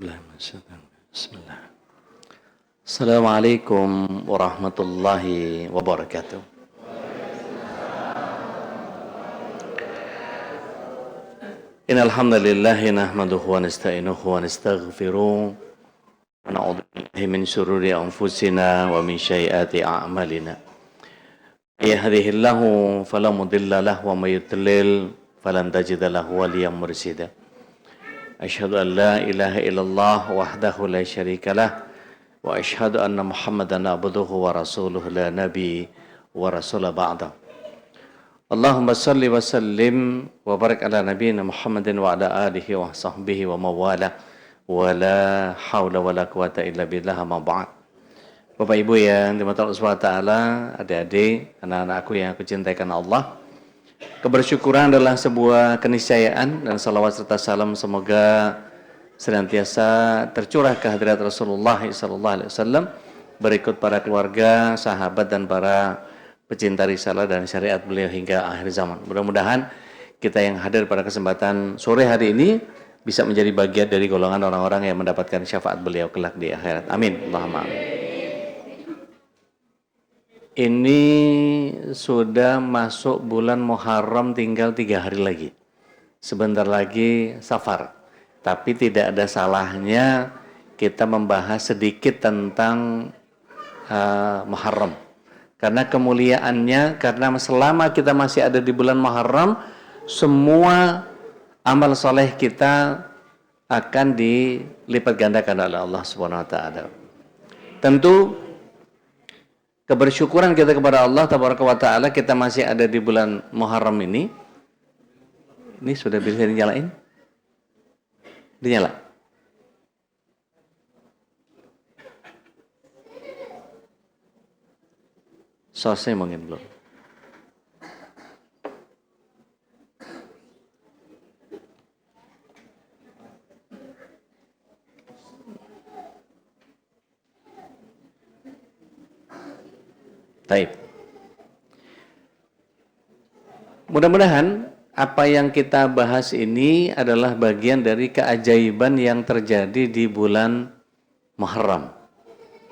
Bismillah. Assalamualaikum warahmatullahi wabarakatuh. Innal hamdalillah nahmaduhu wa nasta'inuhu wa nastaghfiruh wa na'udzu billahi min shururi anfusina wa min sayyiati a'malina. Yahdihillahu fala mudilla lahu wa may yudlil falan tajida lahu waliyyan mursyida. Asyhadu an la ilaha illallah wahdahu la syarika lah wa asyhadu anna Muhammadan abduhu wa rasuluhu la nabi wa rasula ba'da. Allahumma salli wa sallim wa barik ala nabiyyina Muhammadin wa ala alihi wa sahbihi wa mawala wa la hawla wa la quwata illa billah ma ba'd. Bapak Ibu yang dimurkai Allah Subhanahu wa taala, adik-adik, anak-anakku yang aku cintakan Allah. Kebersyukuran adalah sebuah keniscayaan dan salawat serta salam semoga senantiasa tercurah ke hadirat Rasulullah SAW, berikut para keluarga, sahabat dan para pecinta risalah dan syariat beliau hingga akhir zaman. Mudah-mudahan kita yang hadir pada kesempatan sore hari ini bisa menjadi bagian dari golongan orang-orang yang mendapatkan syafaat beliau kelak di akhirat. Amin. Allahumma amin. Ini sudah masuk bulan Muharram, tinggal 3 hari lagi. Sebentar lagi Safar. Tapi tidak ada salahnya kita membahas sedikit tentang Muharram. Karena kemuliaannya, karena selama kita masih ada di bulan Muharram, semua amal soleh kita akan dilipat gandakan oleh Allah Subhanahu wa taala. Tentu kebersyukuran kita kepada Allah Tabaraka wa taala, kita masih ada di bulan Muharram ini. Ini sudah bisa dinyalain? Dinyala. Sosnya mungkin belum. Baik. Mudah-mudahan apa yang kita bahas ini adalah bagian dari keajaiban yang terjadi di bulan Muharram.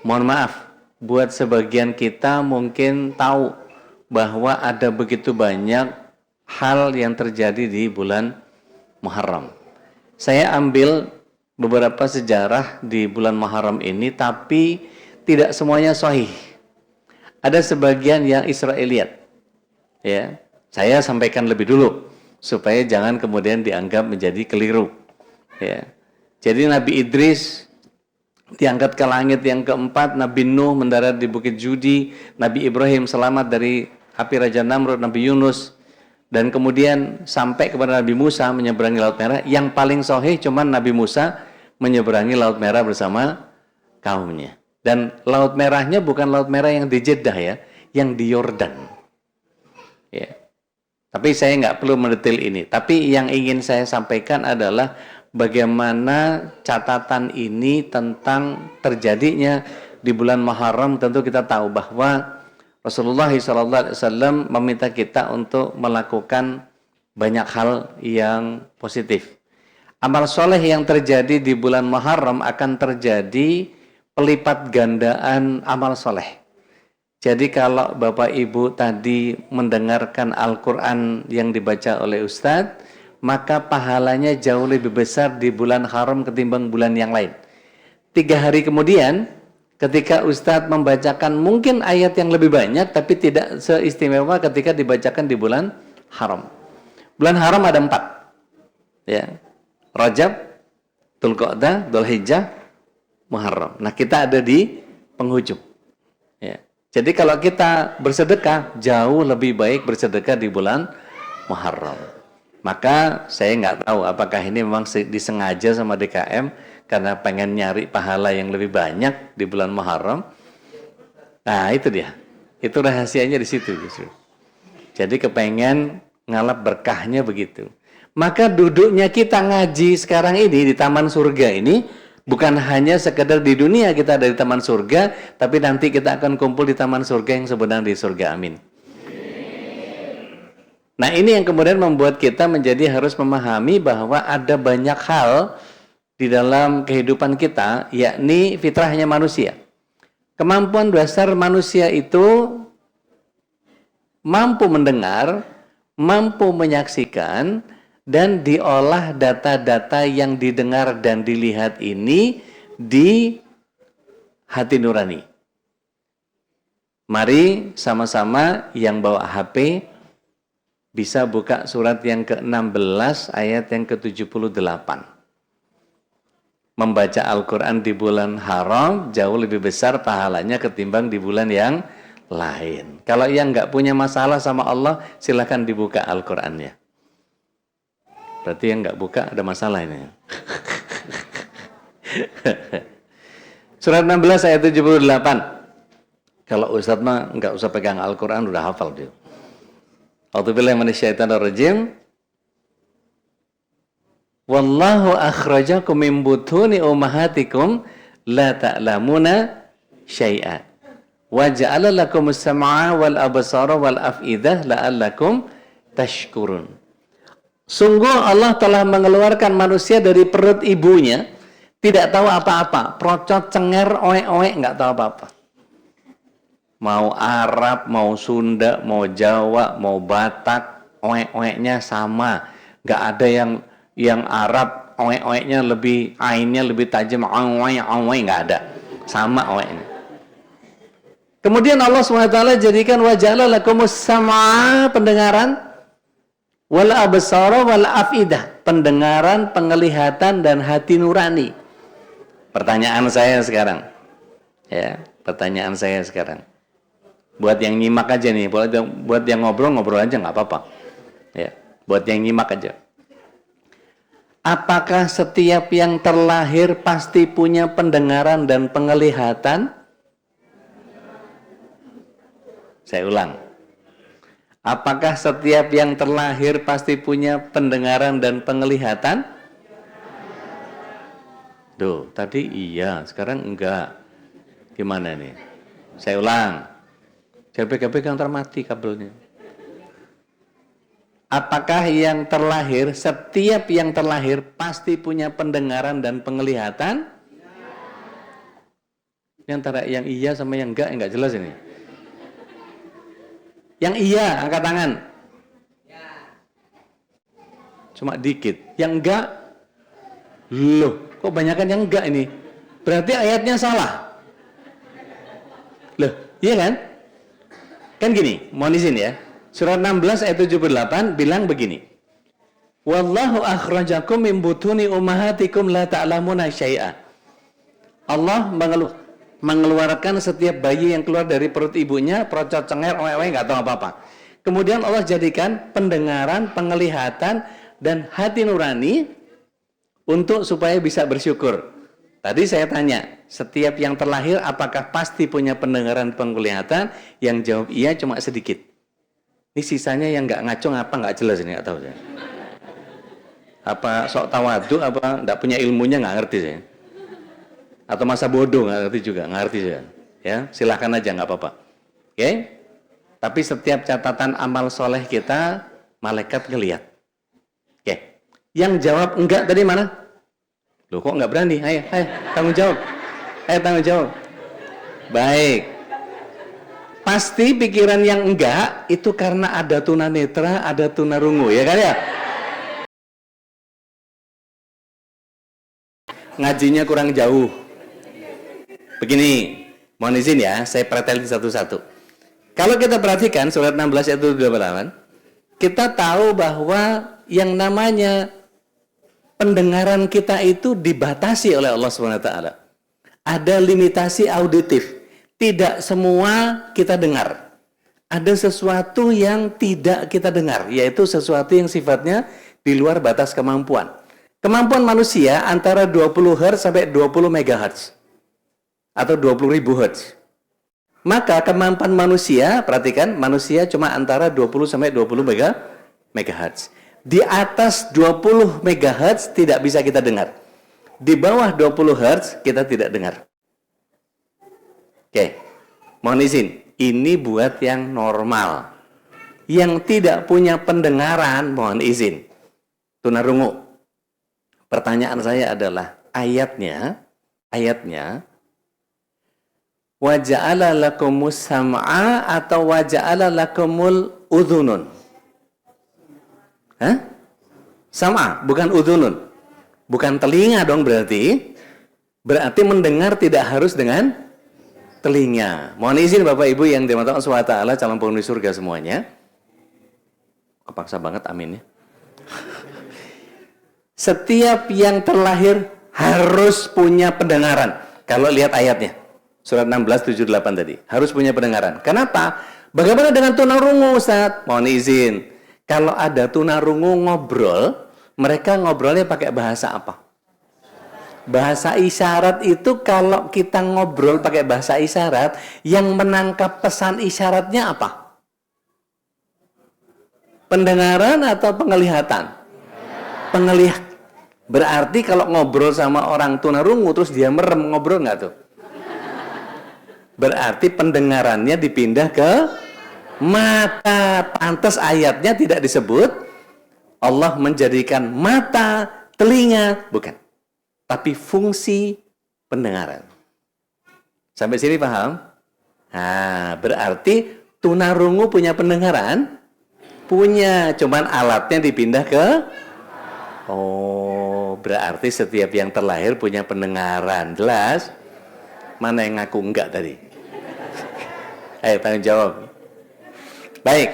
Mohon maaf, buat sebagian kita mungkin tahu bahwa ada begitu banyak hal yang terjadi di bulan Muharram. Saya ambil beberapa sejarah di bulan Muharram ini, tapi tidak semuanya sahih. Ada sebagian yang Israiliyat. Ya, saya sampaikan lebih dulu supaya jangan kemudian dianggap menjadi keliru. Ya. Jadi Nabi Idris diangkat ke langit yang keempat, Nabi Nuh mendarat di Bukit Judi, Nabi Ibrahim selamat dari api Raja Namrud, Nabi Yunus, dan kemudian sampai kepada Nabi Musa menyeberangi Laut Merah. Yang paling sahih cuman Nabi Musa menyeberangi Laut Merah bersama kaumnya. Dan Laut Merahnya bukan Laut Merah yang di Jeddah ya, yang di Yordan. Ya. Tapi saya nggak perlu mendetail ini. Tapi yang ingin saya sampaikan adalah bagaimana catatan ini tentang terjadinya di bulan Muharram. Tentu kita tahu bahwa Rasulullah SAW meminta kita untuk melakukan banyak hal yang positif. Amal soleh yang terjadi di bulan Muharram akan terjadi pelipat gandaan amal soleh. Jadi kalau Bapak Ibu tadi mendengarkan Al-Quran yang dibaca oleh Ustadz, maka pahalanya jauh lebih besar di bulan haram ketimbang bulan yang lain. 3 hari kemudian, ketika Ustadz membacakan mungkin ayat yang lebih banyak, tapi tidak seistimewa ketika dibacakan di bulan haram. Bulan haram ada 4. Ya. Rajab, Dzulqa'dah, Dzulhijjah, Muharram. Nah, kita ada di penghujung. Ya. Jadi kalau kita bersedekah, jauh lebih baik bersedekah di bulan Muharram. Maka saya nggak tahu apakah ini memang disengaja sama DKM karena pengen nyari pahala yang lebih banyak di bulan Muharram. Nah itu dia, itu rahasianya di situ justru. Jadi kepengen ngalap berkahnya begitu. Maka duduknya kita ngaji sekarang ini di Taman Surga ini bukan hanya sekedar di dunia kita ada di Taman Surga, tapi nanti kita akan kumpul di Taman Surga yang sebenarnya di surga. Amin. Nah ini yang kemudian membuat kita menjadi harus memahami bahwa ada banyak hal di dalam kehidupan kita, yakni fitrahnya manusia. Kemampuan dasar manusia itu mampu mendengar, mampu menyaksikan, dan diolah data-data yang didengar dan dilihat ini di hati nurani. Mari sama-sama yang bawa HP bisa buka surat yang ke-16 ayat yang ke-78. Membaca Al-Quran di bulan haram jauh lebih besar pahalanya ketimbang di bulan yang lain. Kalau yang nggak punya masalah sama Allah, silakan dibuka Al-Qurannya. Berarti yang nggak buka ada masalah ini. Surat 16 ayat 78. Kalau Ustadz mah nggak usah pegang Al-Quran, udah hafal dia. A'udzubillahi minasyaitonirrajim. Wallahu akhrajakum min butuni ummahatikum la ta'lamuna syai'a. Wa ja'ala lakumus sam'a wal absara wal af'idah la'allakum tashkurun. Sungguh Allah telah mengeluarkan manusia dari perut ibunya, tidak tahu apa-apa, procot, cenger, oek-oek, nggak tahu apa-apa. Mau Arab, mau Sunda, mau Jawa, mau Batak, oek-oeknya sama. Nggak ada yang Arab, oek-oeknya lebih, ainnya lebih tajam, oek-oek, nggak ada. Sama oeknya. Kemudian Allah SWT jadikan waja'ala lakumus sam'a, pendengaran, wal absara wal afidah, pendengaran, penglihatan, dan hati nurani. Pertanyaan saya sekarang. Ya, pertanyaan saya sekarang. Buat yang nyimak aja nih, buat yang ngobrol aja nggak apa-apa. Ya, buat yang nyimak aja. Apakah setiap yang terlahir pasti punya pendengaran dan penglihatan? Saya ulang. Apakah setiap yang terlahir pasti punya pendengaran dan penglihatan? Duh, tadi iya, sekarang enggak. Gimana nih? Saya ulang. Saya pegang ntar mati kabelnya. Apakah yang terlahir, setiap yang terlahir pasti punya pendengaran dan penglihatan? Ini antara yang iya sama yang enggak jelas ini. Yang iya, angkat tangan. Cuma dikit. Yang enggak, loh, kok banyakan yang enggak ini? Berarti ayatnya salah. Loh, iya kan? Kan gini, mohon izin ya. Surat 16 ayat 78 bilang begini. Wallahu akhrajakum min butuni ummahatikum la ta'lamuna syai'a. Allah mengeluarkan setiap bayi yang keluar dari perut ibunya, procot, cenger, nggak tahu apa-apa. Kemudian Allah jadikan pendengaran, penglihatan, dan hati nurani untuk supaya bisa bersyukur. Tadi saya tanya, setiap yang terlahir apakah pasti punya pendengaran, penglihatan? Yang jawab iya cuma sedikit. Ini sisanya yang nggak ngaco apa nggak jelas ini, nggak tahu saya. Apa sok tawadu, apa nggak punya ilmunya, nggak ngerti saya. Atau masa bodoh, nggak ngerti juga, nggak ngerti saya. Ya, silahkan aja, nggak apa-apa. Oke? Tapi setiap catatan amal soleh kita, malaikat ngelihat. Oke? Yang jawab enggak tadi mana? Loh, kok nggak berani? Ayo, tanggung jawab. Ayo, tanggung jawab. Baik. Pasti pikiran yang enggak, itu karena ada tunanetra, ada tunarungu, ya kan ya? Ngajinya kurang jauh. Begini, mohon izin ya, saya pretelin satu-satu. Kalau kita perhatikan surat 16 ayat 28, kita tahu bahwa yang namanya pendengaran kita itu dibatasi oleh Allah SWT. Ada limitasi auditif. Tidak semua kita dengar. Ada sesuatu yang tidak kita dengar, yaitu sesuatu yang sifatnya di luar batas kemampuan. Kemampuan manusia antara 20 Hz sampai 20 MHz. Atau 20.000 Hz. Maka kemampuan manusia, perhatikan, manusia cuma antara 20 sampai 20 MHz. Di atas 20 MHz tidak bisa kita dengar. Di bawah 20 Hz kita tidak dengar. Oke, mohon izin. Ini buat yang normal. Yang tidak punya pendengaran, mohon izin. Tunarungu. Pertanyaan saya adalah, ayatnya wa ja'ala lakumus sam'a atau wa ja'ala lakumul udhunun? Hah? Sam'a, bukan udhunun. Bukan telinga dong berarti. Berarti mendengar tidak harus dengan telinga. Mohon izin Bapak Ibu yang dirahmati Allah SWT, calon penghuni surga semuanya. Kepaksa banget amin ya. Setiap yang terlahir harus punya pendengaran. Kalau lihat ayatnya, surat 16:78 tadi, harus punya pendengaran. Kenapa? Bagaimana dengan tunarungu, Ustaz? Mohon izin. Kalau ada tunarungu ngobrol, mereka ngobrolnya pakai bahasa apa? Bahasa isyarat. Itu kalau kita ngobrol pakai bahasa isyarat, yang menangkap pesan isyaratnya apa? Pendengaran atau penglihatan? Penglihatan. Berarti kalau ngobrol sama orang tunarungu terus dia merem, ngobrol nggak tuh? Berarti pendengarannya dipindah ke mata. Pantas ayatnya tidak disebut Allah menjadikan mata, telinga, bukan. Tapi fungsi pendengaran. Sampai sini paham? Nah, berarti tunarungu punya pendengaran? Punya, cuman alatnya dipindah ke... Oh, berarti setiap yang terlahir punya pendengaran. Jelas? Mana yang ngaku enggak tadi? Ayo tanggung jawab. Baik.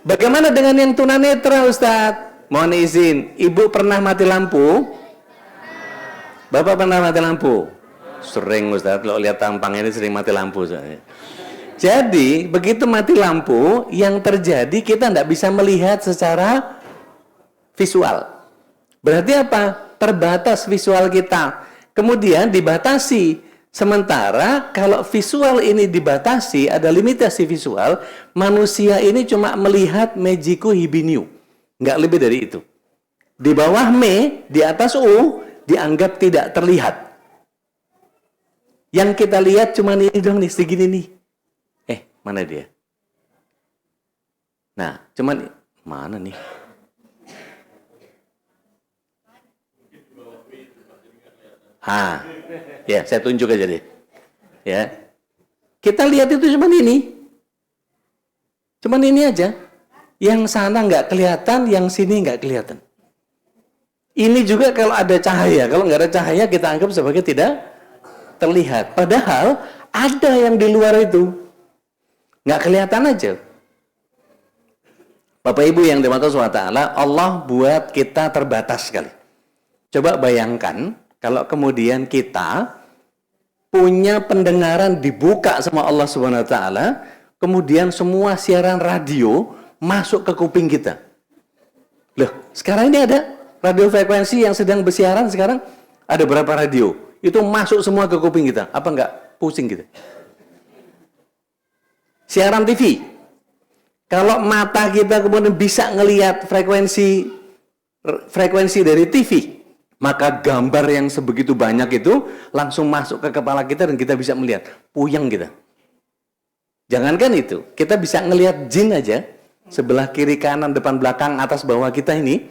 Bagaimana dengan yang tunanetra, Ustadz? Mohon izin, Ibu pernah mati lampu? Bapak pernah mati lampu? Sering, Ustadz. Kalau lihat tampang ini sering mati lampu. Jadi, begitu mati lampu, yang terjadi kita tidak bisa melihat secara visual. Berarti apa? Terbatas visual kita. Kemudian dibatasi. Sementara kalau visual ini dibatasi, ada limitasi visual, manusia ini cuma melihat magiku hibiniu. Nggak lebih dari itu. Di bawah me, di atas u, dianggap tidak terlihat. Yang kita lihat cuma ini dong nih, segini nih. Mana dia? Nah, cuman mana nih? Ya, saya tunjuk aja deh. Ya. Kita lihat itu cuman ini. Cuman ini aja. Yang sana nggak kelihatan, yang sini nggak kelihatan. Ini juga kalau ada cahaya. Kalau nggak ada cahaya, kita anggap sebagai tidak terlihat. Padahal ada yang di luar itu. Nggak kelihatan aja. Bapak Ibu yang dirahmati Allah SWT, Allah buat kita terbatas sekali. Coba bayangkan kalau kemudian kita punya pendengaran dibuka sama Allah Subhanahu Wa Taala, kemudian semua siaran radio masuk ke kuping kita. Loh, sekarang ini ada radio frekuensi yang sedang bersiaran sekarang, ada berapa radio? Itu masuk semua ke kuping kita. Apa enggak pusing kita? Siaran TV. Kalau mata kita kemudian bisa ngelihat frekuensi dari TV, maka gambar yang sebegitu banyak itu langsung masuk ke kepala kita dan kita bisa melihat. Puyeng kita. Jangankan itu, kita bisa ngelihat jin aja, sebelah kiri, kanan, depan, belakang, atas, bawah kita ini,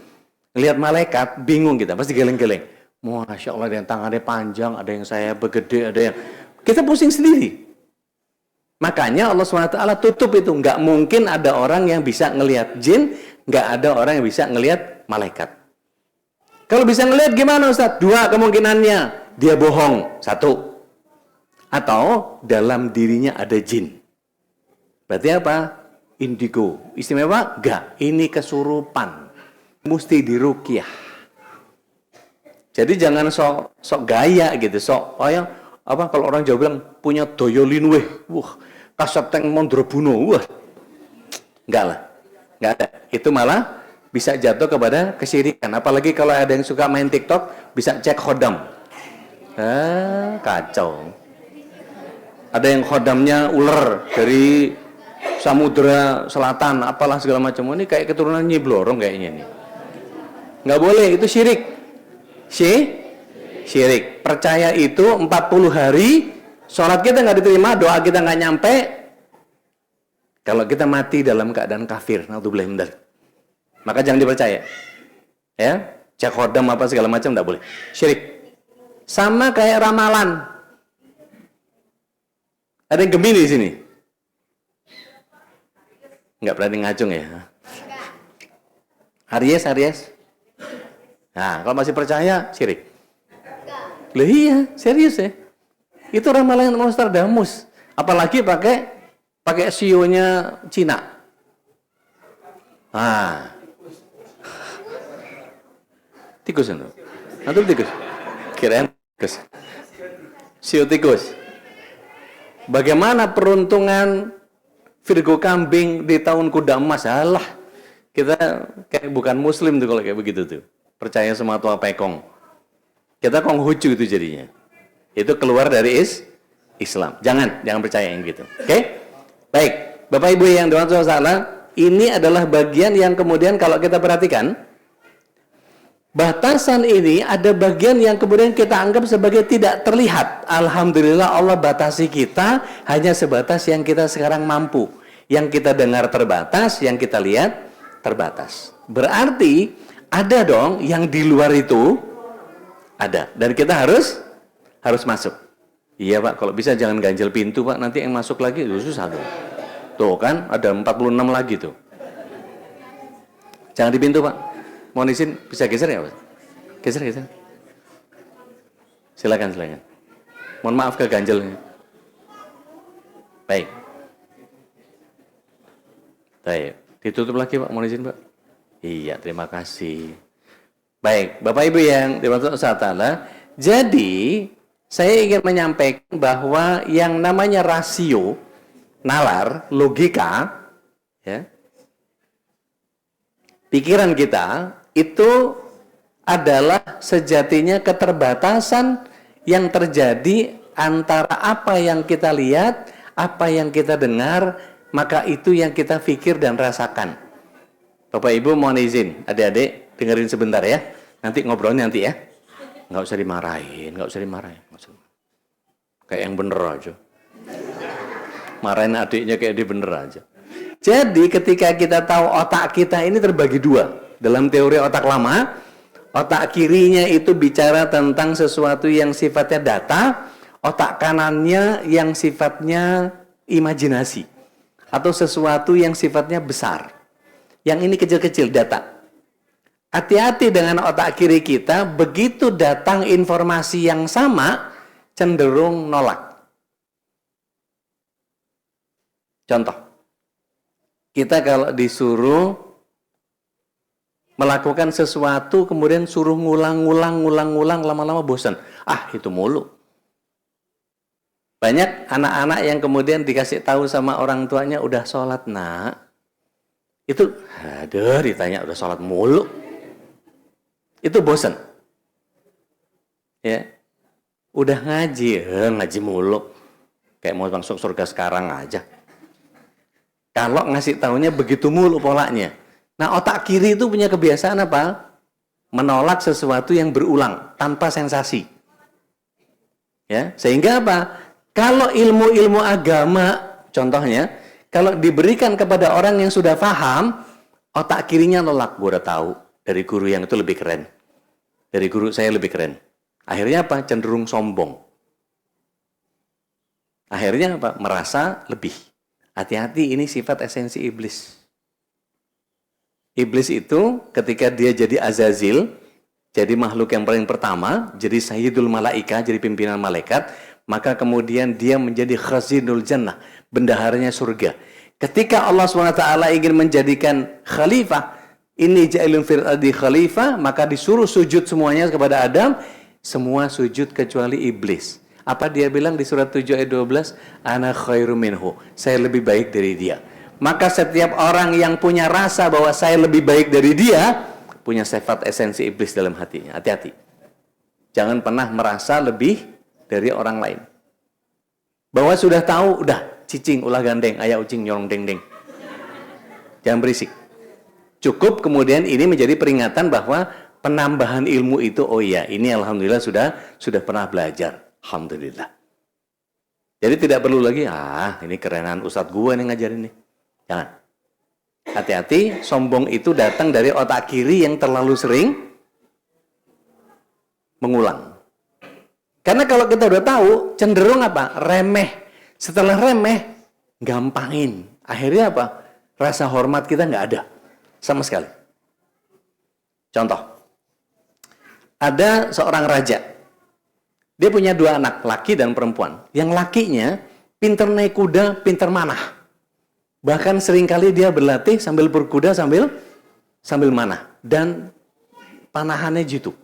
ngelihat malaikat, bingung kita, pasti geleng-geleng. Masya Allah, ada yang tangannya panjang, ada yang saya begede, ada yang... Kita pusing sendiri. Makanya Allah SWT tutup itu. Nggak mungkin ada orang yang bisa ngelihat jin, nggak ada orang yang bisa ngelihat malaikat. Kalau bisa ngelihat gimana Ustaz? Dua kemungkinannya. Dia bohong, satu. Atau dalam dirinya ada jin. Berarti apa? Indigo. Istimewa? Nggak. Ini kesurupan. Mesti diruqyah. Jadi jangan sok gaya gitu. Kalau orang Jawa bilang punya doyolin weh. Kasat teng mondrobuno. Enggak lah. Enggak ada. Itu malah bisa jatuh kepada kesyirikan. Apalagi kalau ada yang suka main TikTok, bisa cek khodam. Kacau. Ada yang khodamnya ular dari Samudra Selatan, apalah segala macam. Ini kayak keturunan Nyi Blorong kayaknya nih. Enggak boleh, itu syirik. Syirik. Percaya itu 40 hari, sholat kita nggak diterima, doa kita nggak nyampe. Kalau kita mati dalam keadaan kafir, naudzubillah min dzalik. Maka jangan dipercaya. Ya, cek khodam apa segala macam nggak boleh. Syirik. Sama kayak ramalan. Ada yang Gemini di sini? Enggak berani ngacung ya? Aries? Nah, kalau masih percaya, syirik. Loh iya, serius ya. Itu ramalan Nostradamus. Apalagi pakai CEO-nya Cina. Ah. Tikus itu. Antum tikus. Kirain tikus. CEO tikus. Bagaimana peruntungan Virgo kambing di tahun kuda emas? Alah. Kita kayak bukan muslim tuh kalau kayak begitu tuh. Percaya sama tua pekong. Kita Konghucu itu jadinya. Itu keluar dari Islam. Jangan percaya yang gitu. Oke? Baik. Bapak Ibu yang dimaksud Allah, ini adalah bagian yang kemudian kalau kita perhatikan, batasan ini ada bagian yang kemudian kita anggap sebagai tidak terlihat. Alhamdulillah Allah batasi kita hanya sebatas yang kita sekarang mampu. Yang kita dengar terbatas, yang kita lihat terbatas. Berarti ada dong yang di luar itu ada. Dan kita harus masuk. Iya Pak, kalau bisa jangan ganjel pintu Pak, nanti yang masuk lagi itu susah tuh. Tuh kan, ada 46 lagi tuh. Jangan di pintu Pak. Mohon izin, bisa geser ya Pak? Geser. Silakan. Mohon maaf ke ganjelnya. Baik. Ditutup lagi Pak, mohon izin Pak. Iya, terima kasih. Baik, Bapak Ibu yang dimaksud Allah Ta'ala, jadi saya ingin menyampaikan bahwa yang namanya rasio, nalar, logika, ya, pikiran kita itu adalah sejatinya keterbatasan yang terjadi antara apa yang kita lihat, apa yang kita dengar, maka itu yang kita pikir dan rasakan. Bapak Ibu mohon izin, adik-adik dengerin sebentar ya. Nanti ngobrolnya nanti ya. Nggak usah dimarahin. Kayak yang bener aja. Marahin adiknya kayak dia bener aja. Jadi ketika kita tahu otak kita ini terbagi dua. Dalam teori otak lama, otak kirinya itu bicara tentang sesuatu yang sifatnya data, otak kanannya yang sifatnya imajinasi. Atau sesuatu yang sifatnya besar. Yang ini kecil-kecil, data. Hati-hati dengan otak kiri kita, begitu datang informasi yang sama, cenderung nolak. Contoh, kita kalau disuruh melakukan sesuatu, kemudian suruh ngulang, lama-lama bosan. Itu mulu. Banyak anak-anak yang kemudian dikasih tahu sama orang tuanya, udah sholat nak. Itu, ditanya udah sholat mulu. Itu bosan. Ya. Udah ngaji mulu. Kayak mau masuk surga sekarang aja. Kalau ngasih tahunya begitu mulu polanya. Nah, otak kiri itu punya kebiasaan apa? Menolak sesuatu yang berulang tanpa sensasi. Ya, sehingga apa? Kalau ilmu-ilmu agama, contohnya, kalau diberikan kepada orang yang sudah paham, otak kirinya nolak. Gue udah tahu, dari guru yang itu lebih keren. Dari guru saya lebih keren. Akhirnya apa? Cenderung sombong. Akhirnya apa? Merasa lebih. Hati-hati, ini sifat esensi iblis. Iblis itu ketika dia jadi Azazil, jadi makhluk yang paling pertama, jadi Sayyidul Malaika, jadi pimpinan malaikat, maka kemudian dia menjadi Khazinul Jannah, bendaharanya surga. Ketika Allah SWT ingin menjadikan khalifah, ini ja'ilun fil ardi khalifah, maka disuruh sujud semuanya kepada Adam, semua sujud kecuali iblis. Apa dia bilang di surat 7 ayat 12? Ana khairu minhu, saya lebih baik dari dia. Maka setiap orang yang punya rasa bahwa saya lebih baik dari dia, punya sifat esensi iblis dalam hatinya. Hati-hati. Jangan pernah merasa lebih dari orang lain. Bahwa sudah tahu, udah, cicing, ulah gandeng, ayah ucing, nyorong deng-deng. Jangan berisik. Cukup kemudian ini menjadi peringatan bahwa penambahan ilmu itu, oh iya, ini alhamdulillah sudah pernah belajar. Alhamdulillah. Jadi tidak perlu lagi, ini kerenan ustadz gue nih ngajarin nih. Jangan. Hati-hati, sombong itu datang dari otak kiri yang terlalu sering mengulang. Karena kalau kita udah tahu, cenderung apa? Remeh. Setelah remeh, gampangin. Akhirnya apa? Rasa hormat kita nggak ada. Sama sekali. Contoh. Ada seorang raja. Dia punya 2 anak, laki dan perempuan. Yang lakinya, pinter naik kuda, pinter manah. Bahkan seringkali dia berlatih sambil berkuda, sambil manah. Dan panahannya jitu.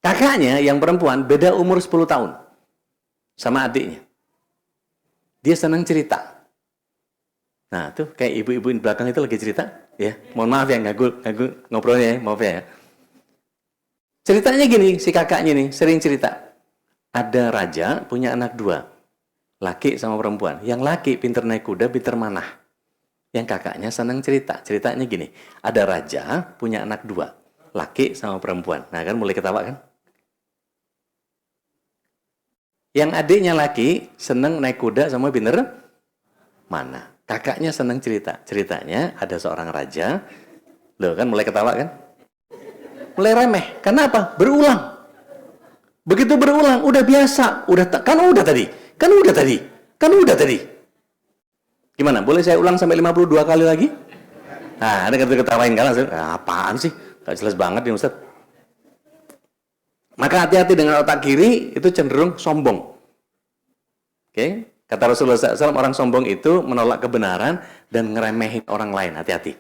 Kakaknya yang perempuan beda umur 10 tahun sama adiknya. Dia senang cerita. Nah, tuh kayak ibu-ibu di belakang itu lagi cerita, ya. Mohon maaf ya ganggu ngobrolnya ya, maaf ya. Ceritanya gini, si kakaknya nih sering cerita. Ada raja punya anak 2, laki sama perempuan. Yang laki pinter naik kuda, pinter manah. Yang kakaknya senang cerita. Ceritanya gini, ada raja punya anak 2, laki sama perempuan. Nah kan mulai ketawa kan? Yang adiknya laki seneng naik kuda sama pinter mana. Kakaknya seneng cerita. Ceritanya ada seorang raja. Loh kan mulai ketawa kan? Mulai remeh. Karena apa? Berulang. Begitu berulang, udah biasa. Kan udah tadi. Gimana? Boleh saya ulang sampai 52 kali lagi? Nah, ada ketawain kan? Apaan sih? Gak jelas banget nih Ustaz. Maka hati-hati dengan otak kiri, itu cenderung sombong. Oke? Kata Rasulullah SAW, orang sombong itu menolak kebenaran dan ngeremehin orang lain. Hati-hati.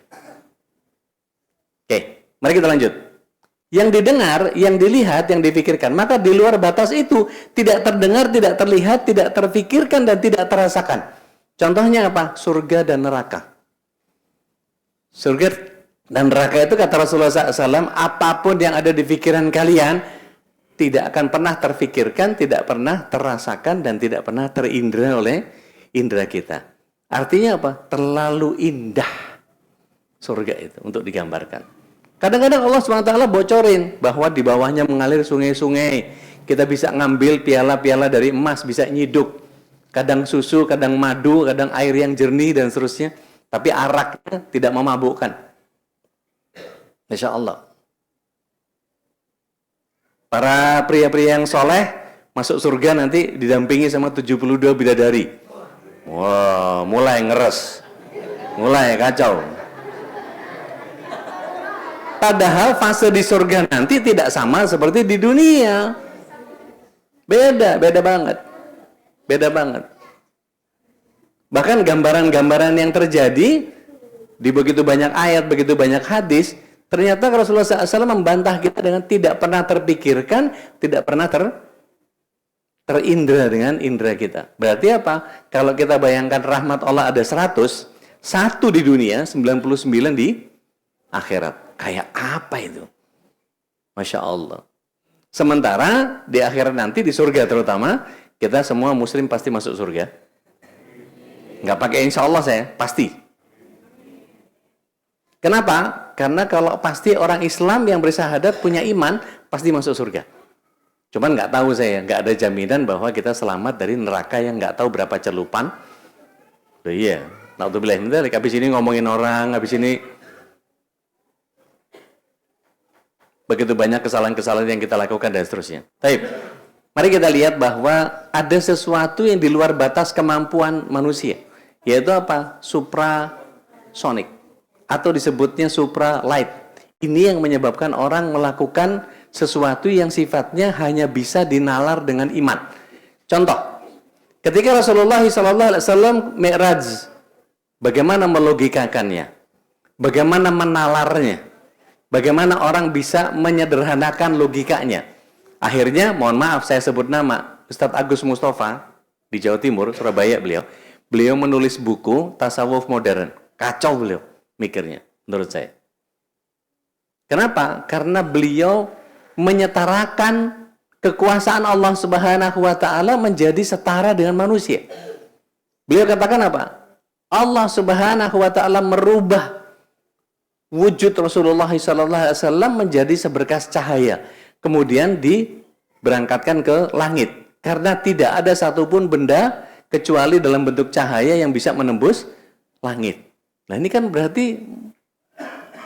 Oke, mari kita lanjut. Yang didengar, yang dilihat, yang dipikirkan. Maka di luar batas itu, tidak terdengar, tidak terlihat, tidak terpikirkan, dan tidak terasakan. Contohnya apa? Surga dan neraka. Surga dan neraka itu kata Rasulullah SAW, apapun yang ada di pikiran kalian, tidak akan pernah terfikirkan, tidak pernah terasakan, dan tidak pernah terindra oleh indera kita. Artinya apa? Terlalu indah surga itu untuk digambarkan. Kadang-kadang Allah SWT bocorin bahwa di bawahnya mengalir sungai-sungai. Kita bisa ngambil piala-piala dari emas, bisa nyiduk. Kadang susu, kadang madu, kadang air yang jernih, dan seterusnya. Tapi araknya tidak memabukkan. Masya Allah. Para pria-pria yang soleh masuk surga nanti didampingi sama 72 bidadari. Wah, mulai ngeres. Mulai kacau. Padahal fase di surga nanti tidak sama seperti di dunia. Beda banget. Beda banget. Bahkan gambaran-gambaran yang terjadi di begitu banyak ayat, begitu banyak hadis, ternyata Rasulullah SAW membantah kita dengan tidak pernah terpikirkan, tidak pernah terindra dengan indera kita. Berarti apa? Kalau kita bayangkan rahmat Allah ada 100, 1 di dunia, 99 di akhirat. Kayak apa itu? Masya Allah. Sementara di akhirat nanti, di surga terutama, kita semua muslim pasti masuk surga. Nggak pakai insya Allah saya, pasti. Kenapa? Karena kalau pasti orang Islam yang bersyahadat punya iman, pasti masuk surga. Cuman nggak tahu saya, nggak ada jaminan bahwa kita selamat dari neraka yang nggak tahu berapa celupan. Oh iya, naudzubillah min dzalik. Habis ini ngomongin orang, habis ini begitu banyak kesalahan-kesalahan yang kita lakukan dan seterusnya. Baik, mari kita lihat bahwa ada sesuatu yang di luar batas kemampuan manusia, yaitu apa? Suprasonic. Atau disebutnya supralight. Ini yang menyebabkan orang melakukan sesuatu yang sifatnya hanya bisa dinalar dengan iman. Contoh, ketika Rasulullah SAW Mi'raj, bagaimana melogikakannya? Bagaimana menalarnya? Bagaimana orang bisa menyederhanakan logikanya? Akhirnya, mohon maaf saya sebut nama, Ustadz Agus Mustafa di Jawa Timur, Surabaya beliau. Beliau menulis buku Tasawuf Modern. Kacau beliau mikirnya, menurut saya. Kenapa? Karena beliau menyetarakan kekuasaan Allah Subhanahu wa Ta'ala menjadi setara dengan manusia. Beliau katakan apa? Allah Subhanahu wa Ta'ala merubah wujud Rasulullah SAW menjadi seberkas cahaya, kemudian diberangkatkan ke langit, karena tidak ada satupun benda kecuali dalam bentuk cahaya yang bisa menembus langit. Nah ini kan berarti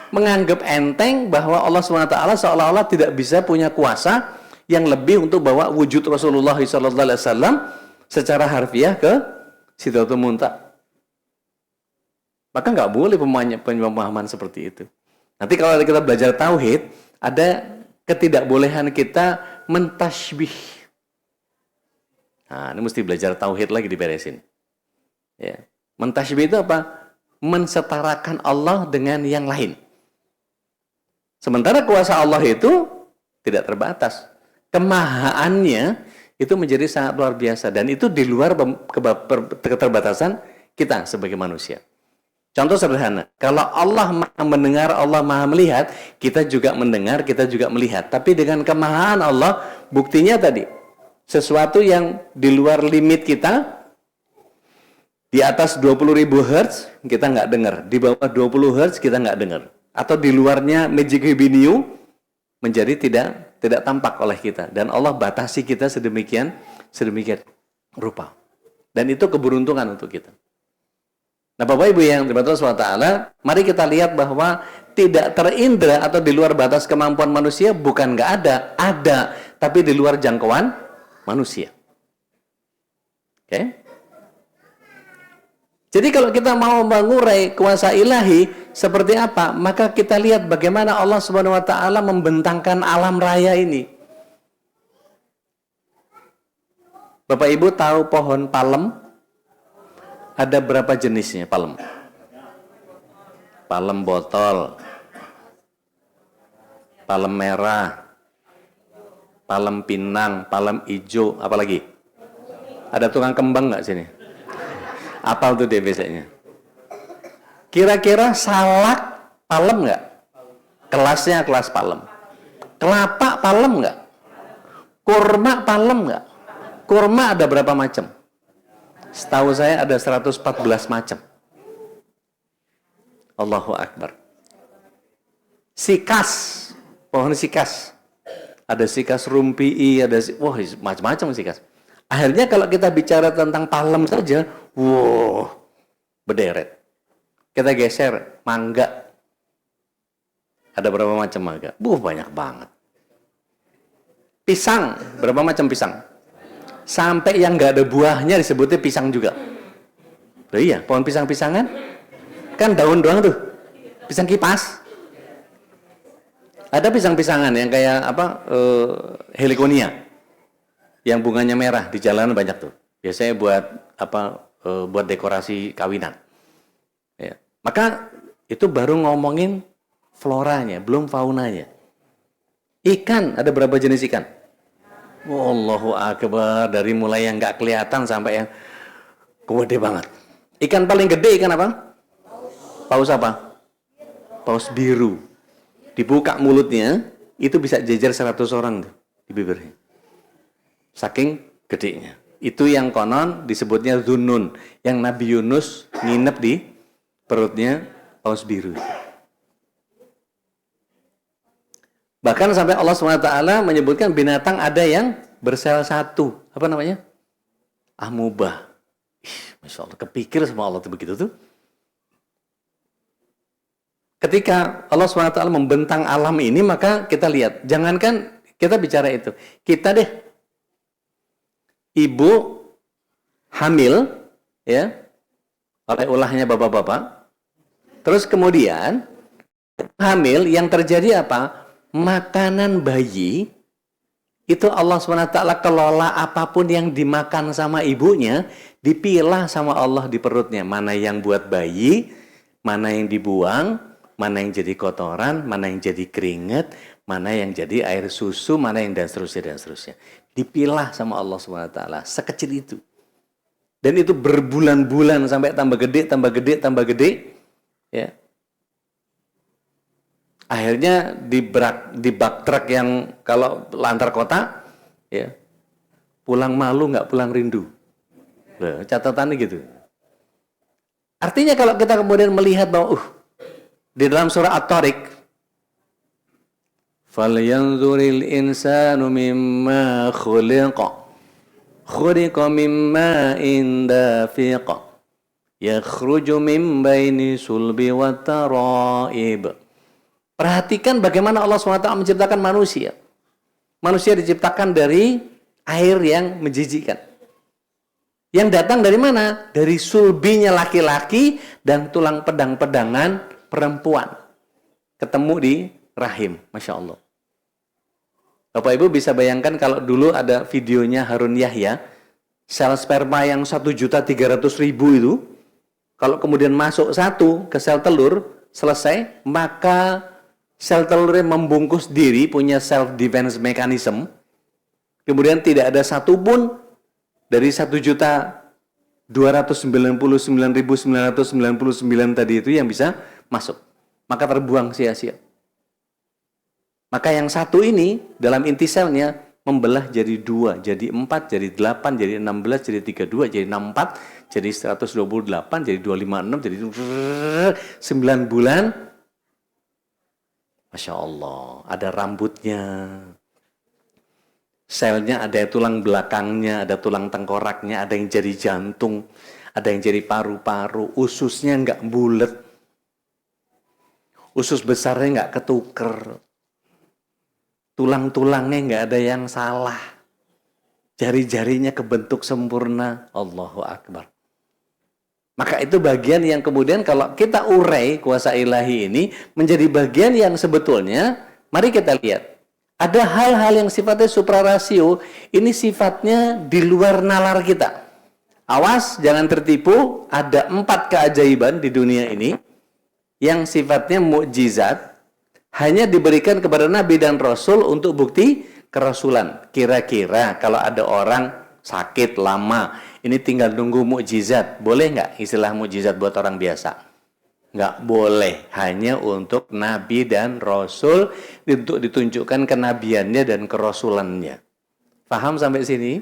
menganggap enteng bahwa Allah SWT seolah-olah tidak bisa punya kuasa yang lebih untuk bawa wujud Rasulullah SAW secara harfiah ke Sidratul Muntaha. Maka nggak boleh pemahaman seperti itu. Nanti kalau kita belajar tauhid, ada ketidakbolehan kita mentasybih. Nah, ini mesti belajar tauhid lagi diberesin. Ya. Mentasybih itu apa? Mensetarakan Allah dengan yang lain. Sementara kuasa Allah itu tidak terbatas. Kemahaannya itu menjadi sangat luar biasa. Dan itu di luar keterbatasan kita sebagai manusia. Contoh sederhana. Kalau Allah maha mendengar, Allah maha melihat, kita juga mendengar, kita juga melihat. Tapi dengan kemahaan Allah, buktinya tadi. Sesuatu yang di luar limit kita, di atas 20.000 Hz kita nggak dengar, di bawah 20 Hz kita nggak dengar, atau di luarnya Magic New menjadi tidak tampak oleh kita, dan Allah batasi kita sedemikian rupa, dan itu keberuntungan untuk kita. Nah, Bapak Ibu yang dirahmati Allah SWT, mari kita lihat bahwa tidak terindra atau di luar batas kemampuan manusia bukan nggak ada, tapi di luar jangkauan manusia. Oke? Jadi kalau kita mau mengurai kuasa ilahi seperti apa, maka kita lihat bagaimana Allah Subhanahu wa taala membentangkan alam raya ini. Bapak Ibu tahu pohon palem? Ada berapa jenisnya palem? Palem botol, palem merah, palem pinang, palem hijau, apa lagi? Ada tukang kembang nggak sini? Apal tuh deh biasanya. Kira-kira salak palem nggak? Kelasnya kelas palem. Kelapa palem nggak? Kurma palem nggak? Kurma ada berapa macam? Setahu saya ada 114 macam. Allahu Akbar. Sikas, pohon sikas. Ada sikas rumpi'i, ada macam-macam sikas. Akhirnya kalau kita bicara tentang palem saja, berderet. Kita geser, mangga. Ada berapa macam mangga? Banyak banget. Pisang, berapa macam pisang? Sampai yang nggak ada buahnya disebutnya pisang juga. Loh iya, pohon pisang-pisangan kan daun doang tuh. Pisang kipas. Ada pisang-pisangan yang kayak heliconia. Yang bunganya merah di jalanan banyak tuh. Biasanya buat buat dekorasi kawinan. Ya. Maka itu baru ngomongin floranya, belum faunanya. Ikan, ada berapa jenis ikan? Allahu Akbar, dari mulai yang nggak kelihatan sampai yang gede banget. Ikan paling gede ikan apa? Paus apa? Paus biru. Dibuka mulutnya, itu bisa jejer 100 orang tuh di bibirnya. Saking gedenya. Itu yang konon disebutnya Dhunnun, yang Nabi Yunus nginep di perutnya paus biru. Bahkan sampai Allah SWT menyebutkan binatang ada yang bersel satu. Apa namanya? Amubah. Masya Allah, kepikir sama Allah tuh begitu tuh. Ketika Allah SWT membentang alam ini, maka kita lihat. Jangankan kita bicara itu. Kita deh, ibu hamil, ya, oleh ulahnya bapak-bapak. Terus kemudian hamil yang terjadi apa? Makanan bayi itu Allah SWT kelola apapun yang dimakan sama ibunya, dipilah sama Allah di perutnya. Mana yang buat bayi, mana yang dibuang, mana yang jadi kotoran, mana yang jadi keringat, mana yang jadi air susu, mana yang dan seterusnya dan seterusnya. Dipilah sama Allah SWT, sekecil itu. Dan itu berbulan-bulan sampai tambah gede, tambah gede, tambah gede. Ya. Akhirnya di bak truk yang kalau lantar kota, ya, pulang malu nggak pulang rindu. Loh, catatannya gitu. Artinya kalau kita kemudian melihat bahwa di dalam surah At-Tariq, falyanzuril insanu mimma khuliqa mimma dafiqa yakhruju min baini sulbi wa taraib. Perhatikan bagaimana Allah SWT menciptakan manusia. Manusia diciptakan dari air yang menjijikkan. Yang datang dari mana? Dari sulbinya laki-laki dan tulang pedang-pedangan perempuan. Ketemu di rahim. Masya Allah. Bapak Ibu bisa bayangkan kalau dulu ada videonya Harun Yahya, sel sperma yang 1.300.000 itu, kalau kemudian masuk satu ke sel telur, selesai, maka sel telurnya membungkus diri, punya self defense mechanism, kemudian tidak ada satupun dari 1.299.999 tadi itu yang bisa masuk. Maka terbuang sia-sia. Maka yang satu ini dalam inti selnya membelah jadi 2, jadi 4, jadi 8, jadi 16, jadi 32, jadi 64, jadi 128, jadi 256, jadi 9 bulan. Masya Allah, ada rambutnya. Selnya ada tulang belakangnya, ada tulang tengkoraknya, ada yang jadi jantung, ada yang jadi paru-paru, ususnya nggak bulet. Usus besarnya nggak ketuker. Tulang-tulangnya nggak ada yang salah. Jari-jarinya kebentuk sempurna. Allahu Akbar. Maka itu bagian yang kemudian kalau kita urai kuasa ilahi ini menjadi bagian yang sebetulnya, mari kita lihat. Ada hal-hal yang sifatnya suprarasio, ini sifatnya di luar nalar kita. Awas, jangan tertipu, ada 4 keajaiban di dunia ini yang sifatnya mukjizat, hanya diberikan kepada Nabi dan Rasul untuk bukti kerasulan. Kira-kira kalau ada orang sakit lama, ini tinggal nunggu mukjizat. Boleh nggak istilah mukjizat buat orang biasa? Nggak boleh. Hanya untuk Nabi dan Rasul, untuk ditunjukkan kenabiannya dan kerasulannya. Paham sampai sini?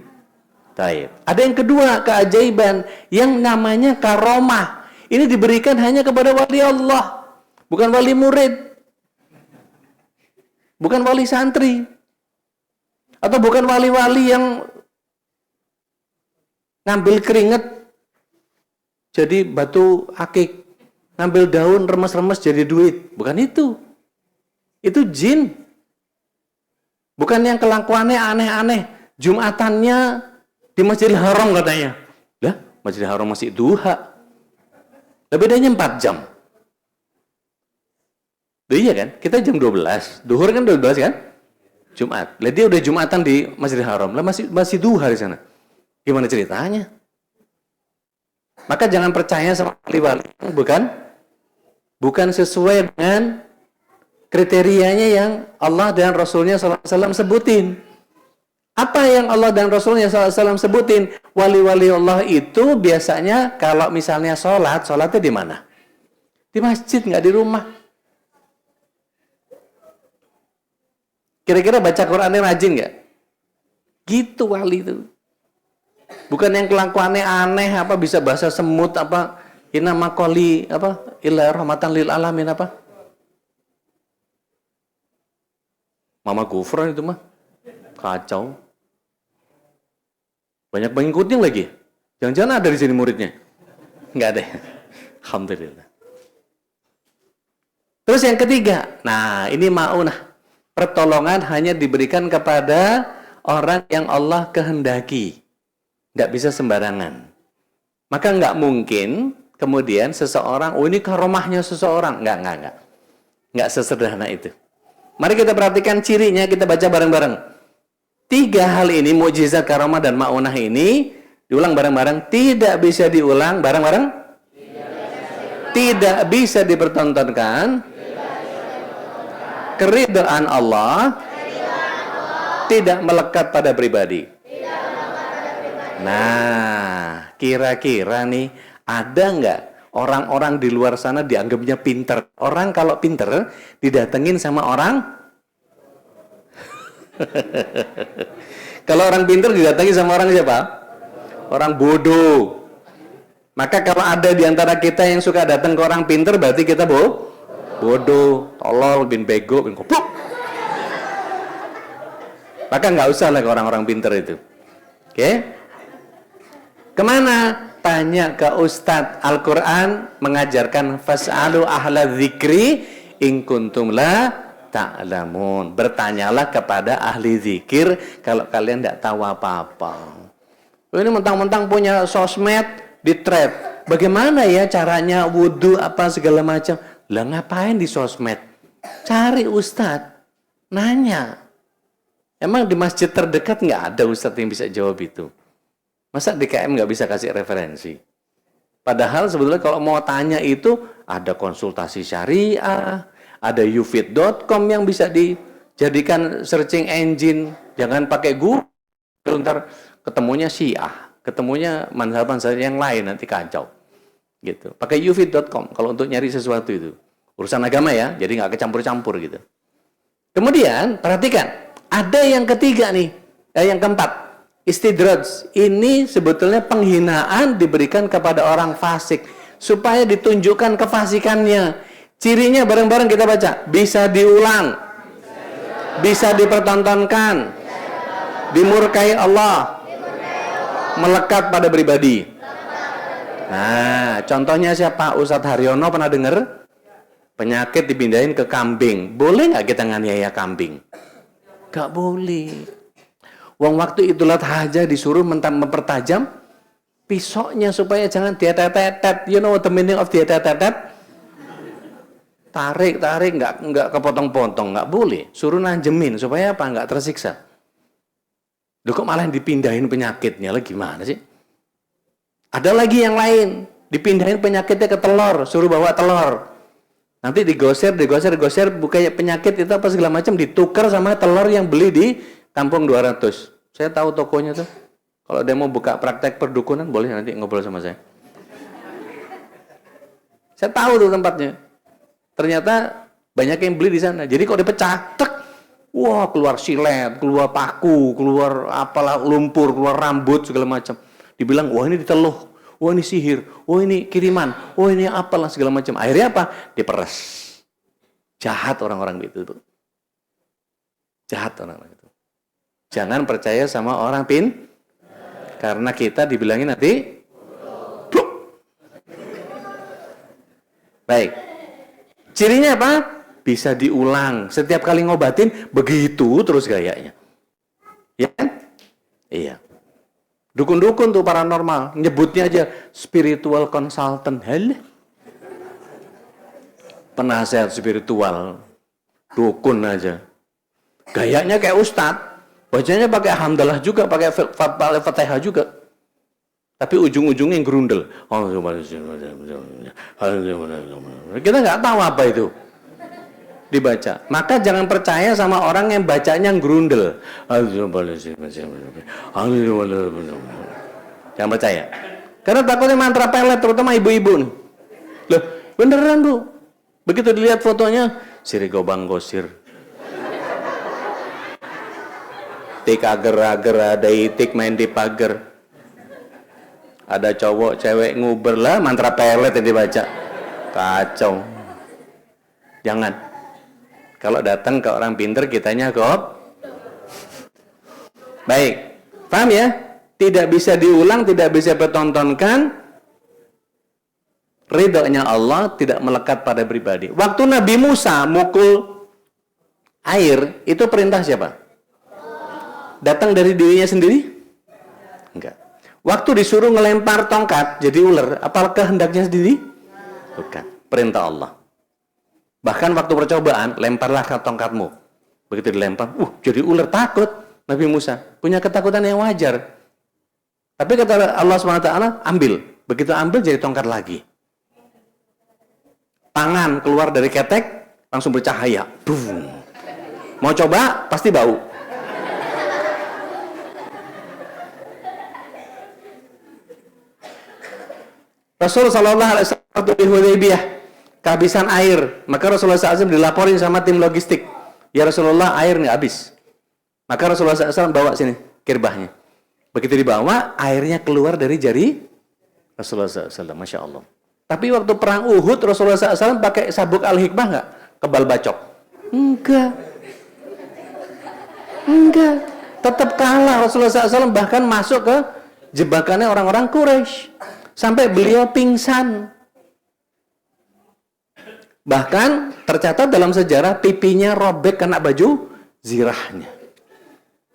Taib. Ada yang kedua, keajaiban yang namanya karomah. Ini diberikan hanya kepada wali Allah, bukan wali murid. Bukan wali santri. Atau bukan wali-wali yang ngambil keringet jadi batu akik, ngambil daun remes-remes jadi duit. Bukan itu. Itu jin. Bukan yang kelakuannya aneh-aneh. Jumatannya di Masjidil Haram katanya. Lah, Masjidil Haram masih duha. Lah bedanya 4 jam. Iya kan? Kita jam 12. Duhur kan 12 kan? Jumat. Lah dia udah Jumatan di Masjidil Haram. Lah masih duha di sana. Gimana ceritanya? Maka jangan percaya sama wali-wali. Bukan sesuai dengan kriterianya yang Allah dan Rasulnya SAW sebutin. Apa yang Allah dan Rasulnya SAW sebutin? Wali-wali Allah itu biasanya kalau misalnya sholatnya di mana? Di masjid, nggak di rumah. Kira-kira baca Qurannya rajin nggak? Gitu wali itu. Bukan yang kelakuannya aneh, apa bisa bahasa semut, apa inna makoli, apa illa rahmatan lil alamin, apa mama gufron itu mah kacau. Banyak pengikutnya lagi. Jangan-jangan ada di sini muridnya? Nggak ada. Alhamdulillah. Terus yang ketiga, nah ini maunah. Pertolongan hanya diberikan kepada orang yang Allah kehendaki. Nggak bisa sembarangan. Maka nggak mungkin kemudian seseorang, oh ini karomahnya seseorang. Nggak. Nggak sesederhana itu. Mari kita perhatikan cirinya, kita baca bareng-bareng. 3 hal ini, mukjizat, karomah, dan maunah ini, diulang bareng-bareng, tidak bisa diulang bareng-bareng. Tidak bisa dipertontonkan. Keridhaan Allah tidak melekat pada pribadi. Nah, kira-kira nih, ada nggak orang-orang di luar sana dianggapnya pinter? Orang kalau pinter, didatengin sama orang. Kalau orang pinter didatangi sama orang siapa? Orang bodoh. Maka kalau ada di antara kita yang suka datang ke orang pinter, berarti kita bodoh, tolol, bin bego, bin goblok. Maka nggak usah lah ke orang-orang pinter itu. Oke? Kemana? Tanya ke Ustadz. Al-Quran mengajarkan fas'alu ahla dzikri in kuntum la ta'lamun. Bertanyalah kepada ahli zikir kalau kalian tidak tahu apa-apa. Ini mentang-mentang punya sosmed di thread. Bagaimana ya caranya wudhu apa segala macam? Lah ngapain di sosmed? Cari ustadz, nanya. Emang di masjid terdekat nggak ada ustadz yang bisa jawab itu? Masa DKM nggak bisa kasih referensi? Padahal sebetulnya kalau mau tanya itu ada konsultasi syariah, ada ufit.com yang bisa dijadikan searching engine. Jangan pakai Google, ntar ketemunya Syiah, ketemunya mazhab-mazhab yang lain, nanti kacau. Gitu. Pakai ufit.com kalau untuk nyari sesuatu itu. Urusan agama ya, jadi nggak kecampur-campur gitu. Kemudian, perhatikan, ada yang ketiga nih, yang keempat. Istidraj, ini sebetulnya penghinaan diberikan kepada orang fasik supaya ditunjukkan kefasikannya. Cirinya bareng-bareng kita baca, bisa diulang, bisa dipertontonkan, dimurkai Allah, melekat pada pribadi. Nah, contohnya siapa? Ustadz Haryono pernah dengar? Penyakit dipindahin ke kambing. Boleh nggak kita nganiaya kambing? Nggak boleh. Wong waktu Idul Adha aja disuruh mempertajam pisoknya supaya jangan dietet-etet. You know the meaning of dietet-etet? Tarik, nggak kepotong-potong, nggak boleh. Suruh nanjemin supaya apa? Nggak tersiksa. Loh kok malah dipindahin penyakitnya? Lah gimana sih? Ada lagi yang lain, dipindahin penyakitnya ke telur, suruh bawa telur. Nanti digosir, bukannya penyakit itu apa segala macam ditukar sama telur yang beli di Kampung 200. Saya tahu tokonya tuh. Kalau dia mau buka praktek perdukunan, boleh nanti ngobrol sama saya. Saya tahu tuh tempatnya. Ternyata banyak yang beli di sana. Jadi kalau dipecah, tek, wah keluar silet, keluar paku, keluar apalah lumpur, keluar rambut segala macam. Dibilang, wah ini diteluh, wah ini sihir, wah ini kiriman, wah ini apalah segala macam. Akhirnya apa? Diperes. Jahat orang-orang itu. Jahat orang-orang itu. Jangan percaya sama orang karena kita dibilangin nanti baik. Cirinya apa? Bisa diulang. Setiap kali ngobatin begitu terus gayanya. Ya kan? Iya. Dukun-dukun tuh paranormal, nyebutnya aja spiritual consultant. Halah. Penasehat spiritual. Dukun aja. Gayanya kayak ustadz. Bacanya pakai hamdalah juga, pakai fatihah juga. Tapi ujung-ujungnya yang gerundel. Kita nggak tahu apa itu dibaca. Maka jangan percaya sama orang yang bacanya yang gerundel. Jangan percaya. Karena takutnya mantra pelet, terutama ibu-ibu. Loh, beneran bu. Begitu dilihat fotonya, sirigobang gosir. Tik ager-ager, ada itik main di pagar. Ada cowok, cewek nguber lah, mantra pelet yang dibaca. Kacau. Jangan. Kalau datang ke orang pinter, kitanya kok. Baik. Paham ya? Tidak bisa diulang, tidak bisa dipertontonkan. Ridhonya Allah tidak melekat pada pribadi. Waktu Nabi Musa mukul air, itu perintah siapa? Datang dari dirinya sendiri? Enggak. Waktu disuruh ngelempar tongkat jadi ular, apakah hendaknya sendiri? Bukan. Perintah Allah. Bahkan waktu percobaan, lemparlah ke tongkatmu. Begitu dilempar, jadi ular, takut Nabi Musa. Punya ketakutan yang wajar. Tapi kata Allah SWT, ambil. Begitu ambil jadi tongkat lagi. Tangan keluar dari ketek, langsung bercahaya. Boom. Mau coba, pasti bau. Rasul Sallallahu Alaihi Wasallam di Hudaybiyah kehabisan air, maka Rasulullah SAW dilaporin sama tim logistik, ya Rasulullah air nggak habis. Maka Rasulullah SAW bawa sini kirbahnya. Begitu dibawa, airnya keluar dari jari Rasulullah SAW, masya Allah. Tapi waktu perang Uhud Rasulullah SAW pakai sabuk al-hikmah nggak? Kebal bacok? Enggak. Tetap kalah Rasulullah SAW, bahkan masuk ke jebakannya orang-orang Quraisy. Sampai beliau pingsan. Bahkan tercatat dalam sejarah pipinya robek kena baju zirahnya.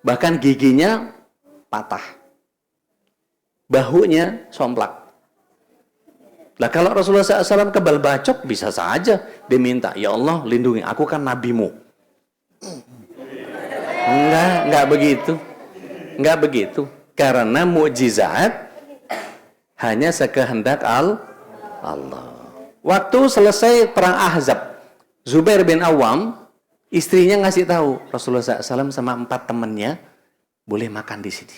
Bahkan giginya patah. Bahunya somplak. Lah kalau Rasulullah SAW kebal bacok bisa saja diminta, ya Allah lindungi aku kan nabimu. Enggak begitu. Enggak begitu. Karena mukjizat hanya sekehendak Allah. Waktu selesai perang Ahzab, Zubair bin Awam, istrinya ngasih tahu Rasulullah SAW sama 4 temannya boleh makan di sini.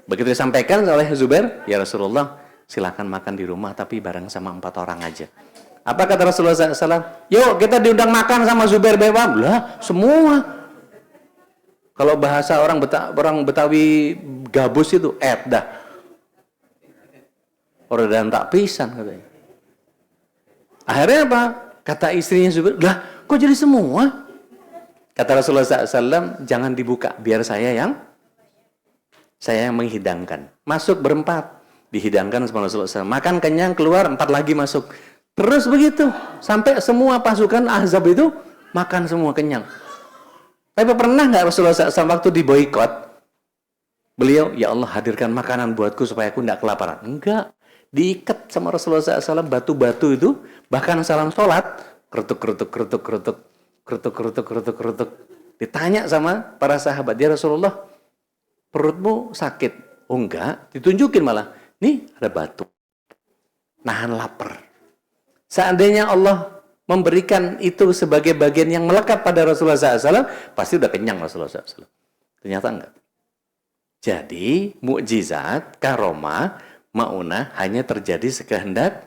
Begitu disampaikan oleh Zubair, ya Rasulullah, silakan makan di rumah tapi bareng sama 4 orang aja. Apa kata Rasulullah SAW? Yuk kita diundang makan sama Zubair bin Awam. Lah semua. Kalau bahasa orang Betawi gabus itu dah. Orang dan tak pisan katanya. Akhirnya apa? Kata istrinya Zubair, lah kok jadi semua? Kata Rasulullah SAW, jangan dibuka, biar saya yang menghidangkan. Masuk berempat. Dihidangkan sama Rasulullah SAW. Makan kenyang, keluar, 4 lagi masuk. Terus begitu. Sampai semua pasukan Ahzab itu makan semua kenyang. Tapi pernah nggak Rasulullah SAW waktu diboikot, beliau, ya Allah hadirkan makanan buatku supaya aku nggak kelaparan? Enggak. Diikat sama Rasulullah SAW batu-batu itu, bahkan salam sholat, kerutuk. Ditanya sama para sahabat, ya Rasulullah, perutmu sakit? Oh enggak, ditunjukin malah. Nih ada batu, nahan lapar. Seandainya Allah memberikan itu sebagai bagian yang melekat pada Rasulullah SAW, pasti udah kenyang Rasulullah SAW. Ternyata enggak. Jadi mukjizat, karomah, maunah hanya terjadi sekehendak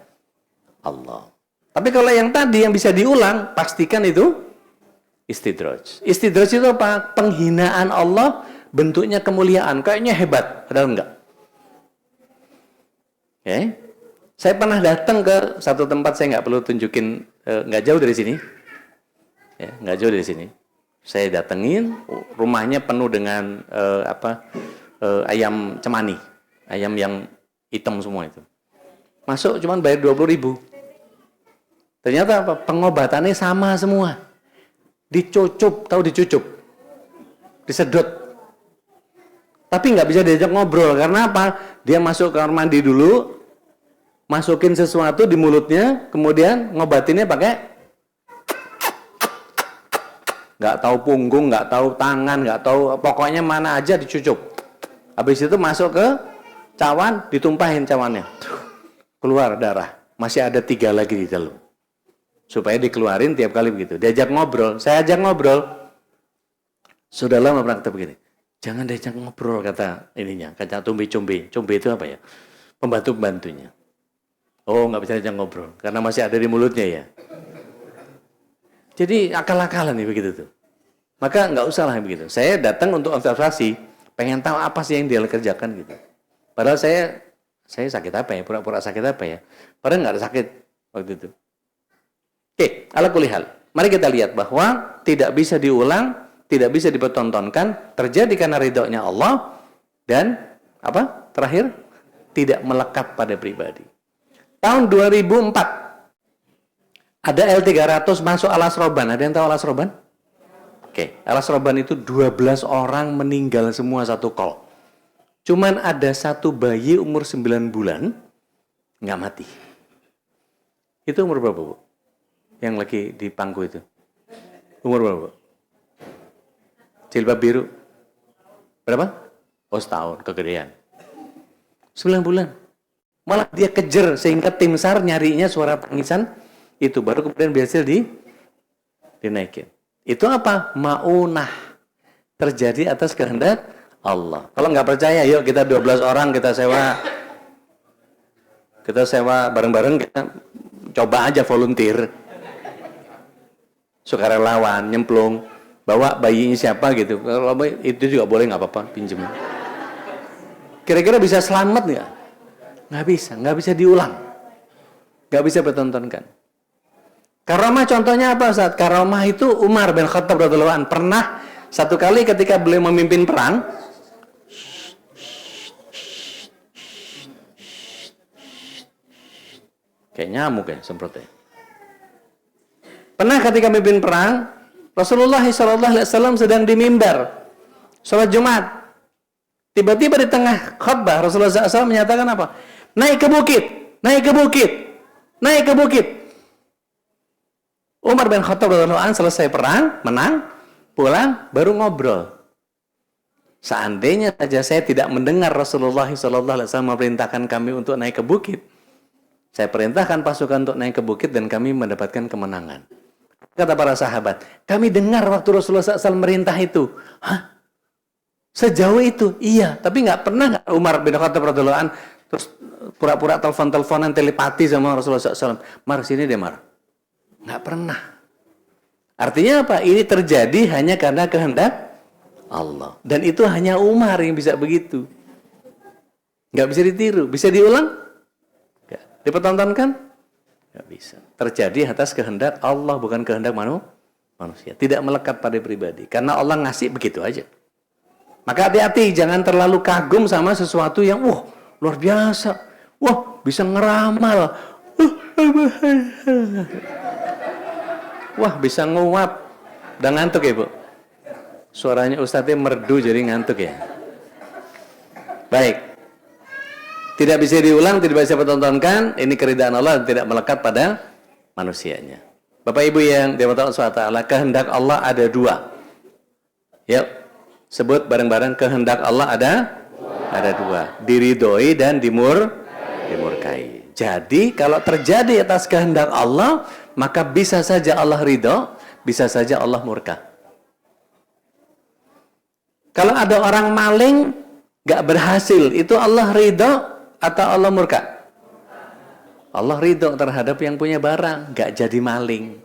Allah. Tapi kalau yang tadi yang bisa diulang, pastikan itu istidraj. Istidraj itu apa? Penghinaan Allah, bentuknya kemuliaan, kayaknya hebat, padahal enggak. Okay. Saya pernah datang ke satu tempat, saya nggak perlu tunjukin, nggak jauh dari sini, ya, nggak jauh dari sini. Saya datengin, rumahnya penuh dengan ayam cemani, ayam yang hitam semua itu. Masuk cuman bayar 20.000. Ternyata apa? Pengobatannya sama semua. Dicucup, tahu dicucup, disedot. Tapi nggak bisa diajak ngobrol, karena apa? Dia masuk ke kamar mandi dulu, masukin sesuatu di mulutnya, kemudian ngobatinnya pakai nggak tahu punggung, nggak tahu tangan, nggak tahu, pokoknya mana aja dicucup. Habis itu masuk ke cawan, ditumpahin cawannya, keluar darah, masih ada 3 lagi di dalam, supaya dikeluarin tiap kali begitu. Diajak ngobrol, saya ajak ngobrol, sudah lama pernah kita begini. Jangan diajak ngobrol, kata ininya, kata combe itu apa ya? Pembantu-pembantunya. Oh, nggak bisa diajak ngobrol, karena masih ada di mulutnya ya. Jadi akal-akalan nih begitu tuh. Maka nggak usah lah begitu. Saya datang untuk observasi, pengen tahu apa sih yang dia kerjakan gitu. Padahal saya sakit apa ya? Pura-pura sakit apa ya? Padahal nggak ada sakit waktu itu. Oke, ala kulli hal. Mari kita lihat bahwa tidak bisa diulang, tidak bisa dipertontonkan, terjadi karena ridhonya Allah, dan apa? Terakhir, tidak melekat pada pribadi. Tahun 2004 ada L300 masuk Alas Roban. Ada yang tahu Alas Roban? Oke, Alas Roban itu 12 orang meninggal semua satu kol. Cuman ada satu bayi umur 9 bulan nggak mati. Itu umur berapa, Bu? Yang lagi di pangku itu. Umur berapa, Bu? Jilbab biru. Berapa? Oh, setahun, kegedean. 9 bulan. Malah dia kejar sehingga tim SAR nyarinya suara tangisan itu, baru kemudian berhasil dinaikin. Itu apa? Maunah. Terjadi atas kehendak Allah. Kalau nggak percaya, yuk kita 12 orang kita sewa bareng-bareng, kita coba aja volunteer. Sukarelawan, nyemplung, bawa bayinya siapa gitu. Kalau itu juga boleh, nggak apa-apa, pinjem. Kira-kira bisa selamat nggak? Nggak bisa diulang. Nggak bisa dipertontonkan. Karomah contohnya apa, Ustaz? Karomah itu Umar bin Khattab radhiyallahu anhu pernah satu kali ketika beliau memimpin perang, kayak nyamuk ya semprotnya. Pernah ketika memimpin perang, Rasulullah SAW sedang di mimbar sholat Jumat. Tiba-tiba di tengah khutbah Rasulullah SAW menyatakan apa? Naik ke bukit, naik ke bukit, naik ke bukit. Umar bin Khattab radhiyallahu anhu selesai perang, menang, pulang, baru ngobrol. Seandainya saja saya tidak mendengar Rasulullah SAW memerintahkan kami untuk naik ke bukit, saya perintahkan pasukan untuk naik ke bukit dan kami mendapatkan kemenangan. Kata para sahabat, kami dengar waktu Rasulullah SAW merintah itu. Hah? Sejauh itu? Iya. Tapi nggak pernah Umar bin Khattab radhiyallahu anhu terus pura-pura telepon-teleponan telepati sama Rasulullah SAW. Mar, sini deh Mar. Nggak pernah. Artinya apa? Ini terjadi hanya karena kehendak Allah. Dan itu hanya Umar yang bisa begitu. Nggak bisa ditiru. Bisa diulang? Nggak. Dipertontonkan? Nggak bisa. Terjadi atas kehendak Allah, bukan kehendak manusia. Tidak melekat pada pribadi. Karena Allah ngasih begitu aja. Maka hati-hati, jangan terlalu kagum sama sesuatu yang luar biasa. Wah, bisa ngeramal. Wah, bisa nguap. Udah ngantuk ya, Bu? Suaranya Ustadznya merdu jadi ngantuk ya. Baik. Tidak bisa diulang, tidak bisa dipertontonkan. Ini keridaan Allah tidak melekat pada manusianya. Bapak Ibu yang dirahmati Allah SWT, kehendak Allah ada dua. Yuk. Sebut bareng-bareng, kehendak Allah ada dua. Diridhoi dan dimurkai. Jadi kalau terjadi atas kehendak Allah, maka bisa saja Allah ridho, bisa saja Allah murka. Kalau ada orang maling gak berhasil, itu Allah ridho atau Allah murka? Allah ridho terhadap yang punya barang, gak jadi maling.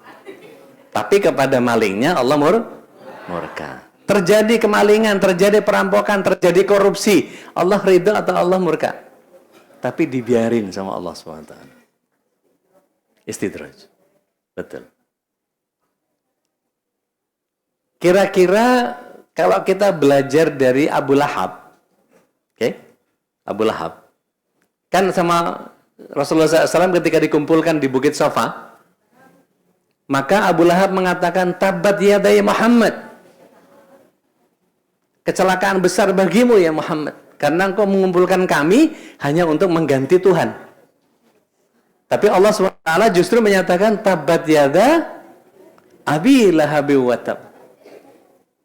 Tapi kepada malingnya Allah murka. Terjadi kemalingan, terjadi perampokan, terjadi korupsi. Allah ridho atau Allah murka? Tapi dibiarin sama Allah SWT. Istidraj. Betul. Kira-kira kalau kita belajar dari Abu Lahab. Oke? Abu Lahab. Kan sama Rasulullah SAW ketika dikumpulkan di Bukit Safa. Maka Abu Lahab mengatakan, Tabbat yadai Muhammad. Kecelakaan besar bagimu ya Muhammad. Karena engkau mengumpulkan kami hanya untuk mengganti Tuhan. Tapi Allah SWT justru menyatakan Tabbat yada Abi Lahabi wa tab.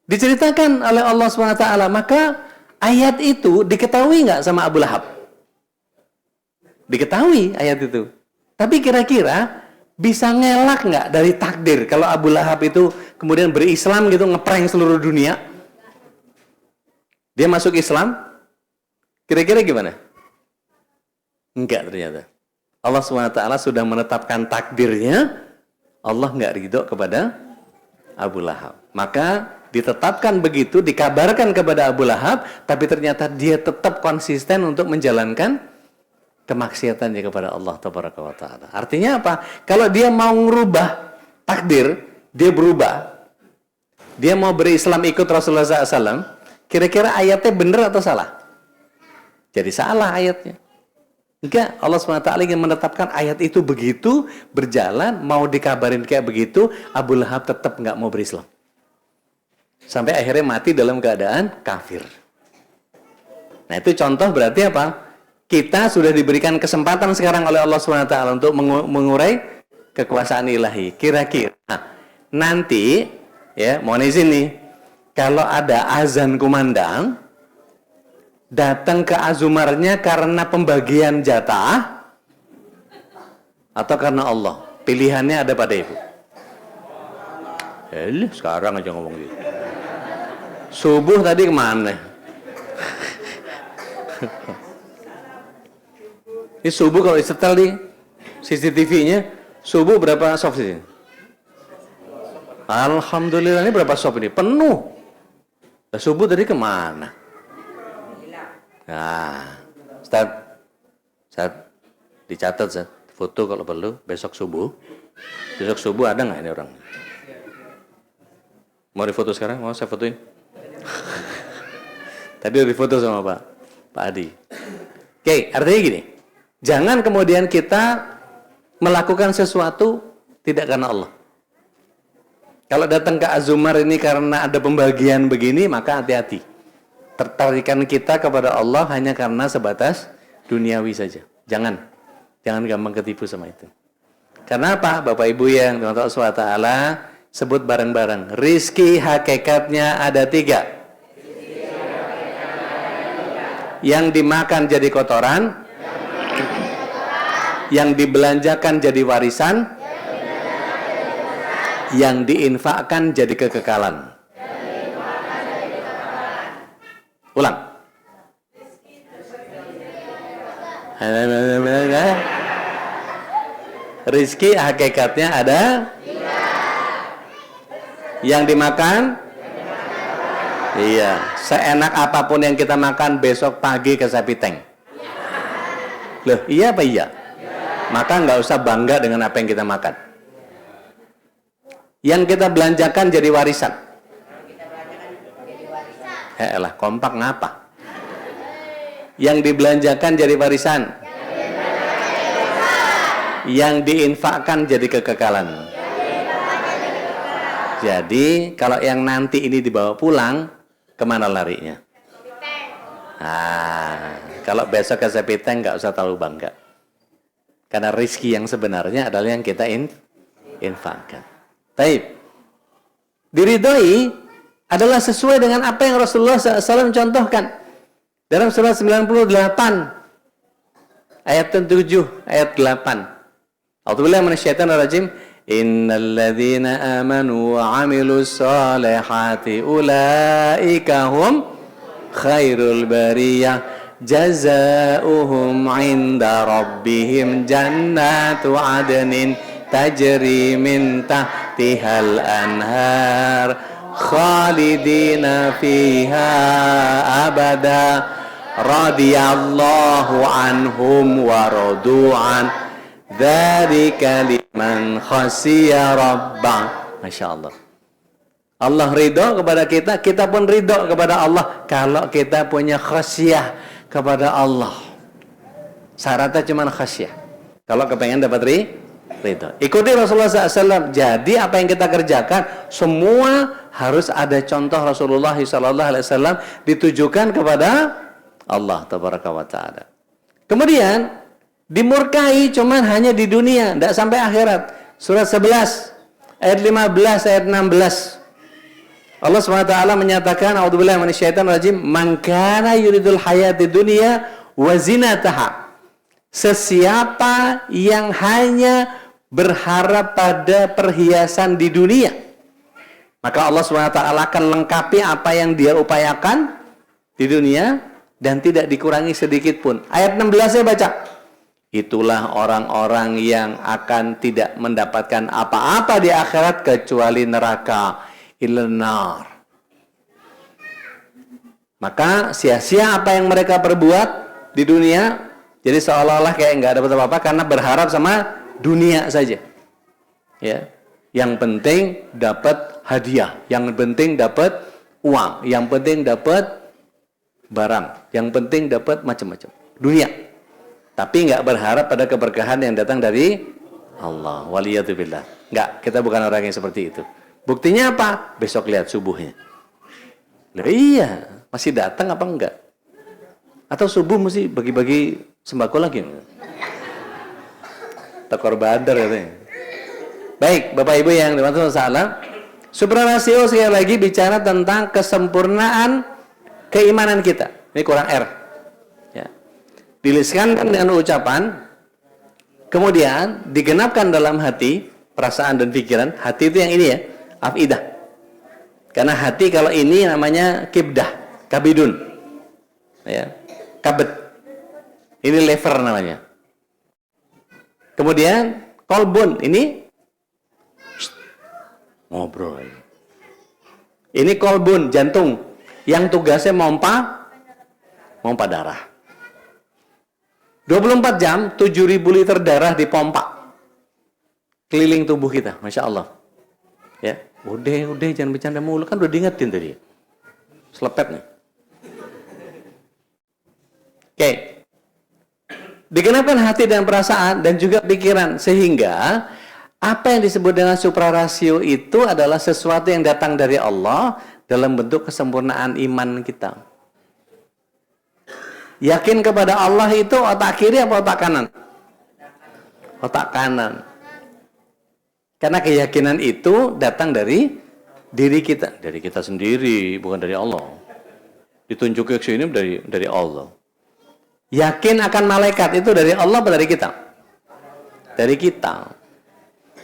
Diceritakan oleh Allah SWT. Maka ayat itu diketahui nggak sama Abu Lahab? Diketahui ayat itu. Tapi kira-kira bisa ngelak nggak dari takdir kalau Abu Lahab itu kemudian berislam gitu, ngeprank seluruh dunia? Dia masuk Islam, kira-kira gimana? Enggak ternyata. Allah SWT sudah menetapkan takdirnya, Allah enggak ridho kepada Abu Lahab. Maka ditetapkan begitu, dikabarkan kepada Abu Lahab, tapi ternyata dia tetap konsisten untuk menjalankan kemaksiatannya kepada Allah Taala. Artinya apa? Kalau dia mau merubah takdir, dia berubah. Dia mau berislam ikut Rasulullah SAW. Kira-kira ayatnya benar atau salah? Jadi salah ayatnya. Enggak, Allah SWT ingin menetapkan ayat itu begitu, berjalan, mau dikabarin kayak begitu, Abu Lahab tetap nggak mau berislam. Sampai akhirnya mati dalam keadaan kafir. Nah itu contoh berarti apa? Kita sudah diberikan kesempatan sekarang oleh Allah SWT untuk mengurai kekuasaan ilahi. Kira-kira nanti, ya mohon izin nih, kalau ada azan kumandang, datang ke azumarnya karena pembagian jatah atau karena Allah? Pilihannya ada pada Ibu. Sekarang aja ngomong gitu. Subuh tadi kemana? Ini subuh kalau disetel di CCTV-nya, subuh berapa soft sih? Alhamdulillah, ini berapa soft ini? Penuh. Subuh tadi kemana? Nah, Ustaz, dicatat Ustaz, foto kalau perlu besok subuh. Besok subuh ada nggak ini orang? Mau difoto sekarang? Mau saya fotoin? Tadi udah difoto sama Pak Adi. Oke, artinya gini, jangan kemudian kita melakukan sesuatu tidak karena Allah. Kalau datang ke Azumar ini karena ada pembagian begini, maka hati-hati. Tertarikan kita kepada Allah hanya karena sebatas duniawi saja. Jangan gampang ketipu sama itu. Karena apa? Bapak Ibu yang Tuhan SWT sebut bareng-bareng. Rizki hakikatnya ada 3. Yang dimakan jadi kotoran, yang dibelanjakan jadi warisan, yang diinfakkan jadi kekekalan. Ulang. Rizki hakikatnya ada 3. Yang dimakan, iya, seenak apapun yang kita makan besok pagi ke sapi tank. Loh, iya apa iya? Maka nggak usah bangga dengan apa yang kita makan. Yang kita belanjakan jadi warisan. Elah, kompak ngapa? Yang dibelanjakan jadi warisan. Yang diinfakkan jadi kekekalan. Jadi kalau yang nanti ini dibawa pulang, kemana larinya? Kalau besok ke sepiteng nggak usah terlalu bangga. Karena rizki yang sebenarnya adalah yang kita infakkan. Taib. Diridhoi adalah sesuai dengan apa yang Rasulullah SAW contohkan. Dalam surah 98 ayat 7 ayat 8. A'udzubillahi minasyaitonir rajim. Innal ladzina amanu wa 'amilus shalihati ulaika hum khairul bariyah jazaohum 'inda rabbihim jannatu 'adnin tajri min tahtihal anhar khalidina fiha abada radiyallahu anhum wa radu'an dzalika liman khasiya rabbah. Masya Allah. Allah ridho kepada kita, kita pun ridho kepada Allah kalau kita punya khasyah kepada Allah. Syaratnya cuma khasyah. Kalau kepengen dapat ridho, ikuti Rasulullah SAW. Jadi apa yang kita kerjakan semua harus ada contoh Rasulullah SAW ditujukan kepada Allah Tabaraka wa Ta'ala. Kemudian dimurkai cuman hanya di dunia, tidak sampai akhirat. Surat 11 ayat 15 ayat 16. Allah SWT menyatakan, a'udzubillahi minasyaitonir rajim, man kana yuridul hayatid dunya wa zinataha. Sesiapa yang hanya berharap pada perhiasan di dunia, maka Allah SWT akan lengkapi apa yang dia upayakan di dunia dan tidak dikurangi sedikit pun. Ayat 16 saya baca. Itulah orang-orang yang akan tidak mendapatkan apa-apa di akhirat kecuali neraka, ilanar. Maka sia-sia apa yang mereka perbuat di dunia. Jadi seolah-olah kayak nggak dapat apa-apa karena berharap sama dunia saja. Ya, yang penting dapat hadiah, yang penting dapat uang, yang penting dapat barang, yang penting dapat macam-macam dunia. Tapi nggak berharap pada keberkahan yang datang dari Allah. Waliyatubillah. Nggak, kita bukan orang yang seperti itu. Buktinya apa? Besok lihat subuhnya. Loh, iya, masih datang apa enggak? Atau subuh mesti bagi-bagi sembako lagi? Tekor badar katanya. Baik, Bapak Ibu yang dimaksud Allah, supranasio sekali lagi bicara tentang kesempurnaan keimanan kita. Ini kurang R. Ya. Diliskankan dengan ucapan, kemudian digenapkan dalam hati, perasaan dan pikiran. Hati itu yang ini ya, afidah. Karena hati kalau ini namanya kibdah, kabidun. Ya, kabet. Ini lever namanya. Kemudian kolbun, ini ngobrol. Ini kolbun, jantung, yang tugasnya mompa darah. 24 jam, 7.000 liter darah dipompa keliling tubuh kita, Masya Allah. Ya, udah jangan bercanda mulu, kan udah diingetin tadi. Selepet nih. Oke. Digenapkan hati dan perasaan dan juga pikiran sehingga Apa yang disebut dengan suprarasio itu adalah sesuatu yang datang dari Allah dalam bentuk kesempurnaan iman kita. Yakin kepada Allah itu otak kiri apa otak kanan? Otak kanan. Karena keyakinan itu datang dari diri kita. Dari kita sendiri, bukan dari Allah. Ditunjuk ke sini dari Allah. Yakin akan malaikat itu dari Allah atau dari kita? Dari kita.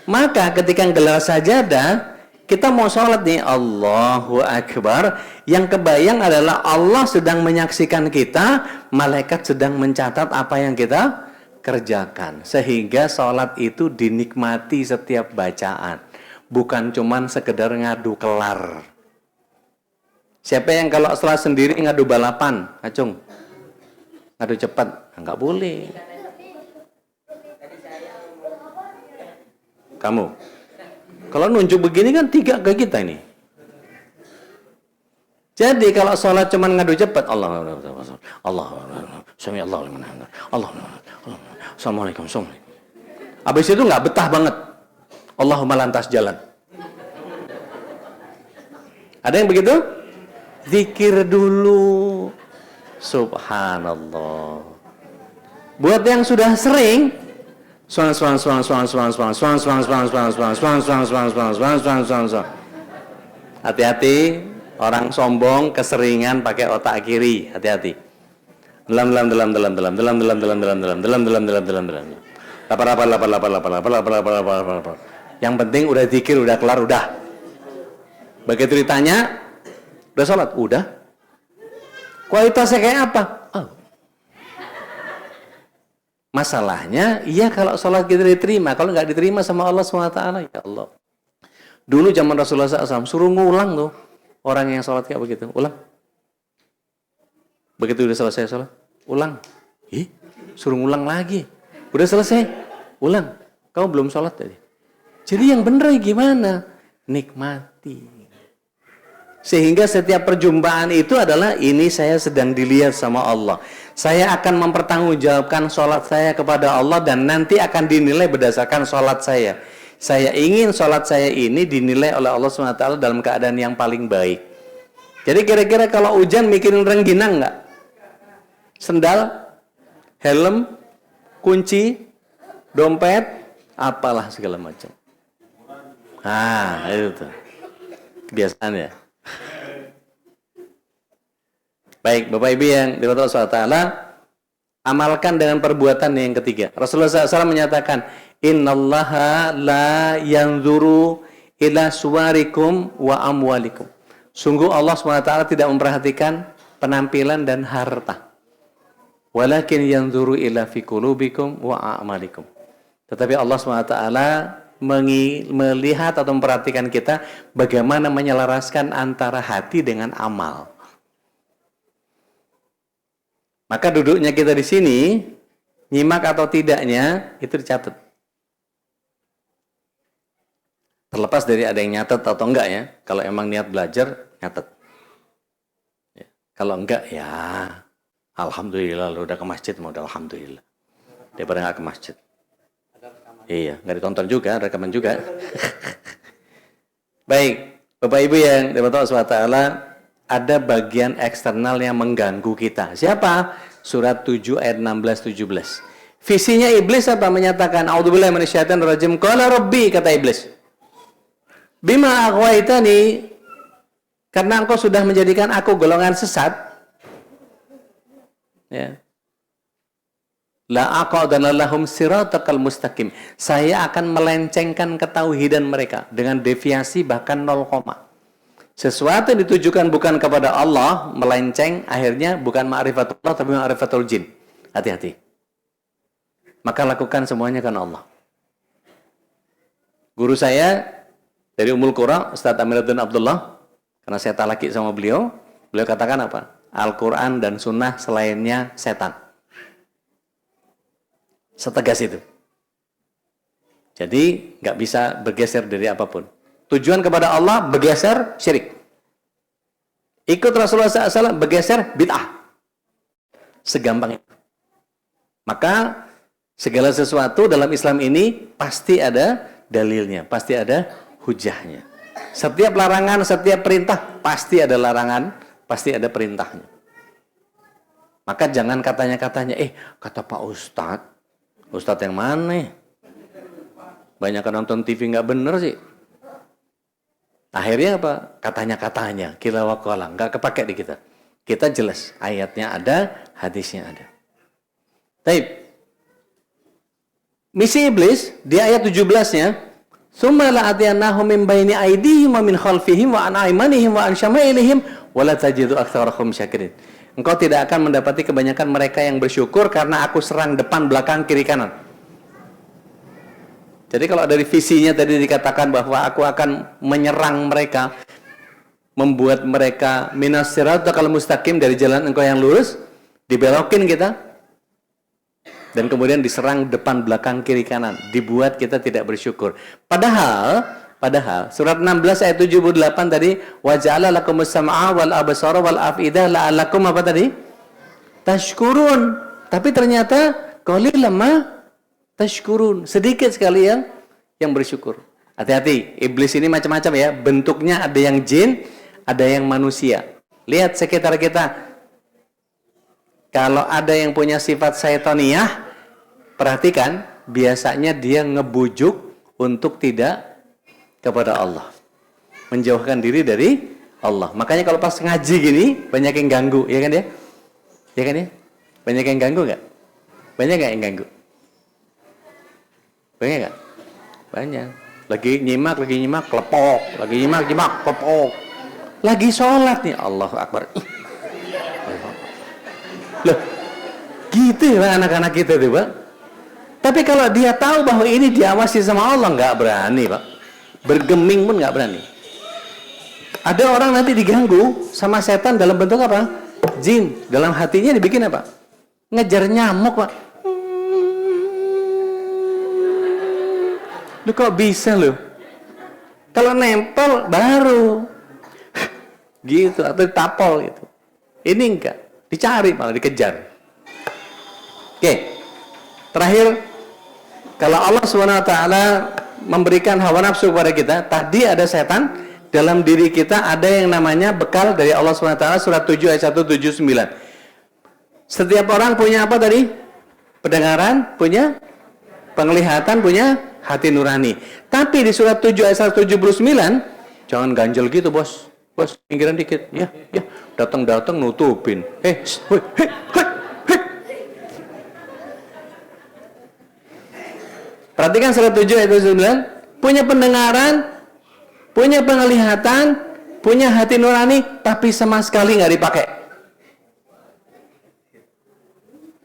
Maka ketika gelar sajadah, kita mau sholat nih, Allahu Akbar, yang kebayang adalah Allah sedang menyaksikan kita, malaikat sedang mencatat apa yang kita kerjakan. Sehingga sholat itu dinikmati setiap bacaan. Bukan cuman sekedar ngadu kelar. Siapa yang kalau sholat sendiri ngadu balapan? Acung, ngadu cepat? Enggak boleh. Kamu kalau nunjuk begini kan 3 ke kita ini. Jadi kalau sholat cuma ngadu cepat, Allah Assalamualaikum. Habis itu nggak betah banget. Allahumma lantas jalan. Ada yang begitu? Zikir dulu. Subhanallah. Buat yang sudah sering, hati-hati, orang sombong keseringan pakai otak kiri, hati-hati. Dalam. Yang penting udah zikir, udah kelar, udah. Begitu ditanya, udah sholat, udah. Kualitasnya kayak apa? Masalahnya, iya kalau sholat kita diterima, kalau nggak diterima sama Allah SWT, ya Allah. Dulu zaman Rasulullah SAW, suruh ngulang tuh orang yang sholat kayak begitu, ulang. Begitu udah selesai sholat, ulang. Suruh ngulang lagi. Udah selesai, ulang. Kau belum sholat tadi. Jadi yang bener gimana? Nikmati. Sehingga setiap perjumpaan itu adalah ini saya sedang dilihat sama Allah. Saya akan mempertanggungjawabkan sholat saya kepada Allah dan nanti akan dinilai berdasarkan sholat saya. Saya ingin sholat saya ini dinilai oleh Allah SWT dalam keadaan yang paling baik. Jadi kira-kira kalau hujan mikirin rengginang nggak? Sendal, helm, kunci, dompet, apalah segala macam. Itu tuh kebiasaan ya. Baik, Bapak Ibu yang dirahmati Allah SWT, amalkan dengan perbuatan yang ketiga. Rasulullah SAW menyatakan, Innallaha la yanzuru ila suwarikum wa amwalikum. Sungguh Allah SWT tidak memperhatikan penampilan dan harta. Walakin yanzuru ila fi qulubikum wa a'malikum. Tetapi Allah SWT melihat atau memperhatikan kita bagaimana menyelaraskan antara hati dengan amal. Maka duduknya kita di sini, nyimak atau tidaknya, itu dicatat. Terlepas dari ada yang nyatet atau enggak ya. Kalau emang niat belajar, nyatet. Ya. Kalau enggak, ya alhamdulillah, lu udah ke masjid, mau udah alhamdulillah. Daripada enggak ke masjid. Iya, enggak ditonton juga, rekaman juga. Baik, Bapak Ibu yang dirahmati Allah SWT, ada bagian eksternal yang mengganggu kita. Siapa? Surat 7 ayat 16-17. Visinya iblis apa? Menyatakan, A'udzubillahi minasyaitonir rajim. Qala rabbi, kata iblis. Bima aghwaytani, karena engkau sudah menjadikan aku golongan sesat. Ya. La aqa'udanna lahum siratal mustaqim. Saya akan melencengkan ketauhidan mereka dengan deviasi bahkan 0, sesuatu yang ditujukan bukan kepada Allah, melenceng, akhirnya bukan ma'rifatullah, tapi ma'rifatul jin. Hati-hati. Maka lakukan semuanya karena Allah. Guru saya dari Ummul Qura, Ustaz Amiruddin Abdullah, karena saya talaki sama beliau katakan apa? Al-Quran dan Sunnah selainnya setan. Setegas itu. Jadi, nggak bisa bergeser dari apapun. Tujuan kepada Allah, bergeser syirik. Ikut Rasulullah SAW, bergeser bid'ah. Segampang itu. Maka segala sesuatu dalam Islam ini pasti ada dalilnya, pasti ada hujahnya. Setiap larangan, setiap perintah, pasti ada larangan, pasti ada perintahnya. Maka jangan katanya-katanya, kata Pak Ustadz. Ustadz yang mana? Banyak kan nonton TV nggak bener sih. Akhirnya apa? Katanya-katanya, kila wakala, nggak kepake di kita. Kita jelas, ayatnya ada, hadisnya ada. Taib. Misi iblis di ayat 17-nya, "Tsumma la'atiyannahum min baini aydihim wa min khalfihim wa an aymanihim wa an syama'ilihim wa la tajidu aktsarahum syakirin." Engkau tidak akan mendapati kebanyakan mereka yang bersyukur karena aku serang depan, belakang, kiri, kanan. Jadi kalau dari visinya tadi dikatakan bahwa aku akan menyerang mereka, membuat mereka minas siratal mustaqim, dari jalan engkau yang lurus, dibelokin kita, dan kemudian diserang depan, belakang, kiri, kanan, dibuat kita tidak bersyukur. Padahal surat 16 ayat 78 tadi, wa ja'ala lakumus sam'a wal absara wal afidah la'allakum apa tadi? Tashkurun. Tapi ternyata qalilan ma tashkurun. Sedikit sekali yang bersyukur. Hati-hati, iblis ini macam-macam ya. Bentuknya ada yang jin, ada yang manusia. Lihat sekitar kita. Kalau ada yang punya sifat syaitaniyah, perhatikan, biasanya dia ngebujuk untuk tidak kepada Allah, menjauhkan diri dari Allah. Makanya kalau pas ngaji gini banyak yang ganggu, ya kan ya? Ya kan ya? Banyak yang ganggu nggak? Banyak nggak yang ganggu? Banyak nggak? Banyak. Lagi nyimak, kelepok. Lagi nyimak, kelepok. Lagi sholat nih, Allahu Akbar. Loh, gitu ya anak-anak kita tuh, Pak. Tapi kalau dia tahu bahwa ini diawasi sama Allah, nggak berani, Pak. Bergeming pun nggak berani. Ada orang nanti diganggu sama setan dalam bentuk apa? Jin. Dalam hatinya dibikin apa? Ngejar nyamuk, Pak. Lu kok bisa lu? Kalau nempel baru gitu, atau ditapol gitu. Ini enggak, dicari malah dikejar. Oke. Terakhir, kalau Allah SWT memberikan hawa nafsu kepada kita, tadi ada setan, dalam diri kita ada yang namanya bekal dari Allah SWT, surat 7 ayat 179. Setiap orang punya apa tadi? Pendengaran, punya penglihatan, punya hati nurani. Tapi di surat 7 ayat 179, jangan ganjel gitu, bos. Bos, pinggiran dikit. Ya. Datang-datang nutupin. Perhatikan surat 7 ayat 9, punya pendengaran, punya penglihatan, punya hati nurani, tapi sama sekali nggak dipakai.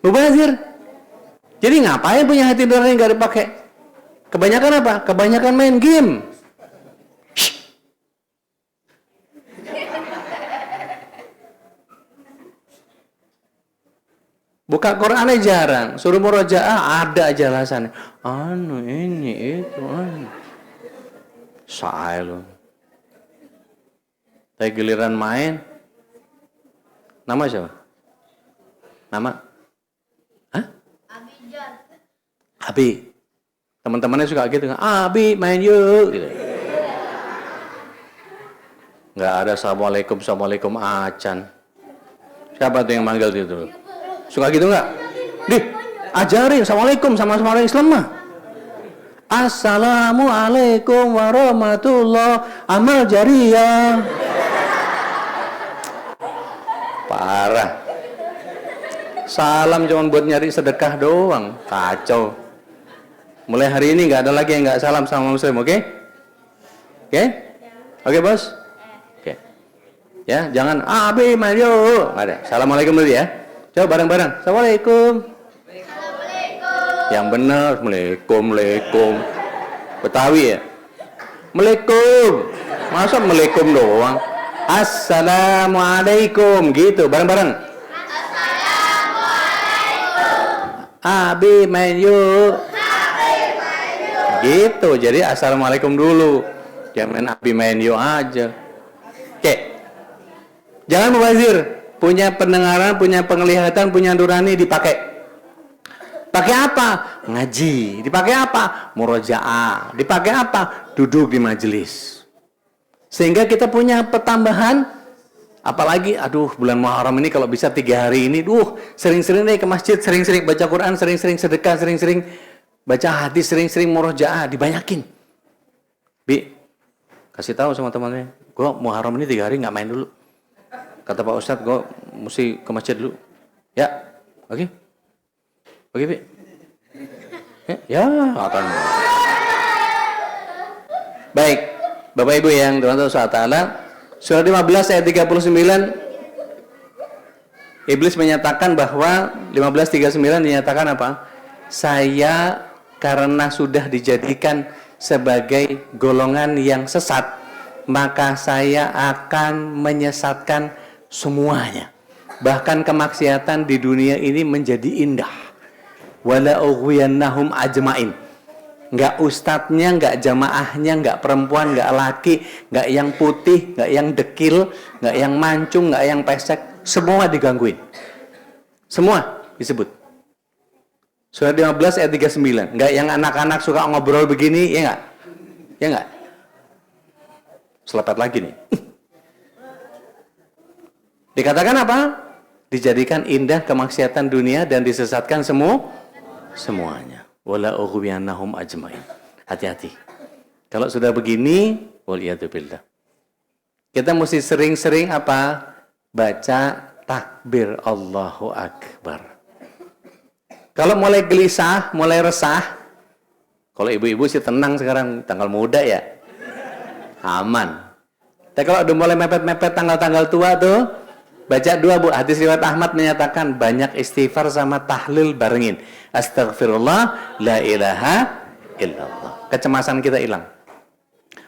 Mubazir. Jadi ngapain punya hati nurani nggak dipakai? Kebanyakan apa? Kebanyakan main game. Buka Qurannya jarang, suruh murojaah ada aja alasannya. Ini itu. Sae lu. Tapi giliran main, nama siapa? Nama? Hah? Abi. Teman-temannya suka gitu kan? Abi main yuk. Gitu. Nggak ada assalamualaikum acan. Siapa tuh yang manggil itu? Suka gitu nggak? Ajarin assalamualaikum sama orang Islam mah. Assalamualaikum warahmatullahi amal jariyah. Parah. Salam cuma buat nyari sedekah doang. Kacau. Mulai hari ini nggak ada lagi yang nggak salam sama muslim, oke? Oke? Oke, bos? Oke. Ya, jangan abi mayo. Nggak ada. Assalamualaikum dulu ya. Coba bareng-bareng. Assalamualaikum. Yang benar, Assalamualaikum. Betawi ya? Assalamualaikum. Masa Assalamualaikum doang? Assalamualaikum. Gitu, bareng-bareng. Assalamualaikum. Abi main yuk. Gitu, jadi Assalamualaikum dulu. Jangan main abi main yuk aja. Oke. Jangan mubazir. Punya pendengaran, punya penglihatan, punya nurani dipakai. Pakai apa? Ngaji. Dipakai apa? Murojaah. Dipakai apa? Duduk di majelis. Sehingga kita punya pertambahan, apalagi, aduh bulan Muharram ini kalau bisa 3 hari ini, sering-sering deh ke masjid, sering-sering baca Quran, sering-sering sedekah, sering-sering baca hadis, sering-sering murojaah, dibanyakin. Bi, kasih tahu sama temannya, gue Muharram ini 3 hari nggak main dulu. Kata Pak Ustadz, gue mesti ke masjid dulu. Ya, oke. Oke, Bi. Ya, akan. Baik, Bapak Ibu yang dirahmati Allah Taala, surah 15 ayat 39, Iblis menyatakan bahwa 15:39 dinyatakan apa? Saya karena sudah dijadikan sebagai golongan yang sesat, maka saya akan menyesatkan semuanya. Bahkan kemaksiatan di dunia ini menjadi indah. Wala ughwiyannahum ajmain. Enggak ustadznya, enggak jamaahnya, enggak perempuan, enggak laki, enggak yang putih, enggak yang dekil, enggak yang mancung, enggak yang pesek, semua digangguin. Semua disebut. Surah 15 ayat 39. Enggak yang anak-anak suka ngobrol begini, ya enggak? Ya enggak? Selepet lagi nih. Dikatakan apa? Dijadikan indah kemaksiatan dunia dan disesatkan semuanya. Wala ughwiyannahum ajmain. Hati-hati. Kalau sudah begini, waliyadzubillah. Kita mesti sering-sering apa? Baca takbir Allahu Akbar. Kalau mulai gelisah, mulai resah, kalau ibu-ibu sih tenang sekarang, tanggal muda ya. Aman. Tapi kalau udah mulai mepet-mepet tanggal-tanggal tua tuh, baca 2 Bu. Hadis riwayat Ahmad menyatakan banyak istighfar sama tahlil barengin. Astagfirullah, la ilaha illallah. Kecemasan kita hilang.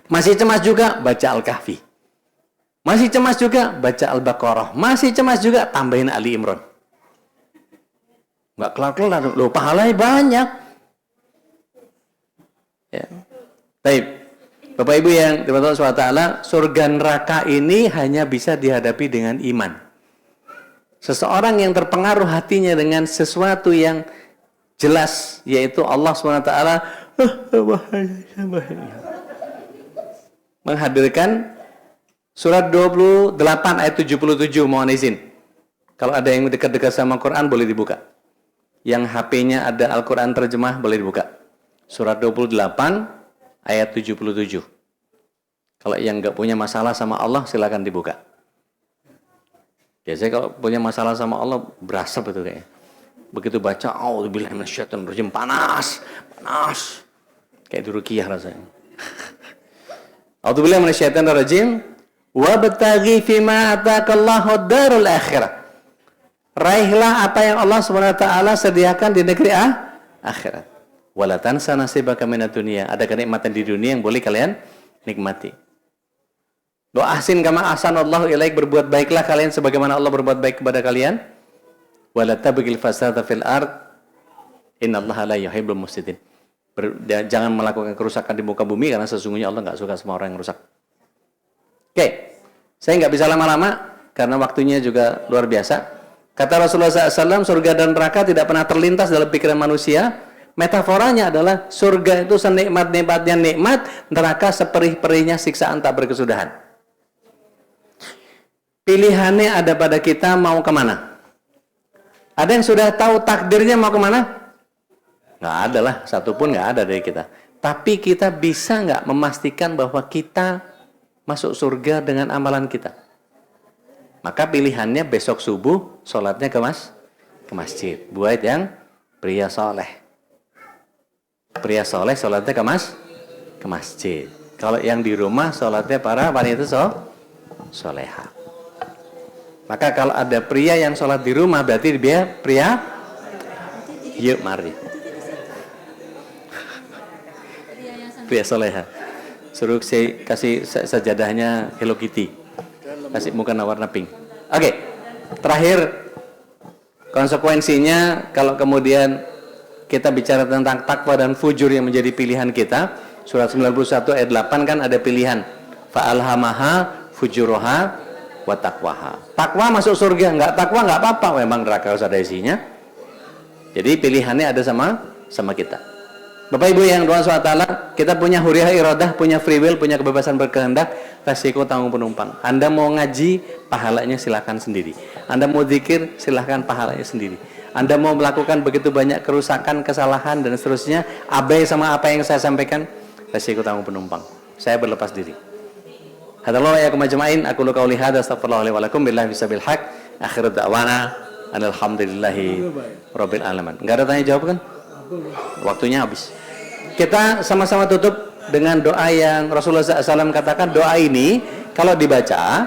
Masih cemas juga, baca Al-Kahfi. Masih cemas juga, baca Al-Baqarah. Masih cemas juga, tambahin Ali Imran. Nggak kelar-kelar. Loh, pahalanya banyak. Ya. Baik. Bapak Ibu yang dirahmati Allah SWT, surga neraka ini hanya bisa dihadapi dengan iman. Seseorang yang terpengaruh hatinya dengan sesuatu yang jelas, yaitu Allah SWT menghadirkan surat 28 ayat 77, mohon izin. Kalau ada yang dekat-dekat sama Quran boleh dibuka. Yang HP-nya ada Al-Quran terjemah boleh dibuka. Surat 28 ayat 77. Kalau yang nggak punya masalah sama Allah silakan dibuka. Biasanya kalau punya masalah sama Allah berasap itu kayaknya. Begitu baca, a'udzubillahi minasyaitonir rajim, panas. Kayak di Ruqyah rasanya. A'udzubillahi minasyaitonir rajim. Wabtaghi fima ataakallahu darul akhirah. Raihlah apa yang Allah SWT sediakan di negeri akhirat. Wala tansa nasibaka minad dunya. Ada kenikmatan di dunia yang boleh kalian nikmati. Wa ahsin kama ahsanallahu ilaik, berbuat baiklah kalian sebagaimana Allah berbuat baik kepada kalian. Wala tabghil fasada fil ard. Innallaha la yuhibbul mufsidin. Jangan melakukan kerusakan di muka bumi karena sesungguhnya Allah enggak suka sama orang yang rusak. Oke. Saya enggak bisa lama-lama karena waktunya juga luar biasa. Kata Rasulullah SAW, surga dan neraka tidak pernah terlintas dalam pikiran manusia. Metaforanya adalah surga itu senikmat-nikmatnya nikmat, neraka seperih-perihnya siksaan tak berkesudahan. Pilihannya ada pada kita mau kemana. Ada yang sudah tahu takdirnya mau kemana? Nggak ada lah, satupun nggak ada dari kita. Tapi kita bisa nggak memastikan bahwa kita masuk surga dengan amalan kita? Maka pilihannya besok subuh, sholatnya ke masjid. Buat yang pria soleh. Pria soleh, sholatnya ke masjid. Kalau yang di rumah, sholatnya para wanita soleha. Maka kalau ada pria yang sholat di rumah, berarti dia pria. Yuk, mari. Pria soleha. Suruh saya kasih sajadahnya Hello Kitty. Kasih muka warna pink. Oke. Terakhir, konsekuensinya kalau kemudian kita bicara tentang takwa dan fujur yang menjadi pilihan kita, surat 91 ayat 8 kan ada pilihan. Fa'alhamaha fujuroha wa taqwaha. Takwa masuk surga, enggak takwa enggak apa-apa, memang neraka harus ada isinya. Jadi pilihannya ada sama kita. Bapak Ibu yang doa SWT, kita punya huriyah iradah, punya free will, punya kebebasan berkehendak, resiko tanggung penumpang. Anda mau ngaji, pahalanya silahkan sendiri. Anda mau zikir, silahkan pahalanya sendiri. Anda mau melakukan begitu banyak kerusakan, kesalahan, dan seterusnya, abai sama apa yang saya sampaikan, resiko tanggung penumpang. Saya berlepas diri. Hadallahu ya kumajma'in, aku lu qauli hadza astaghfirullah li wa lakum billahi bisabil haq. Akhiru da'wana alhamdulillahi rabbil alamin. Enggak ada tanya jawab kan? Waktunya habis. Kita sama-sama tutup dengan doa yang Rasulullah SAW katakan, doa ini kalau dibaca,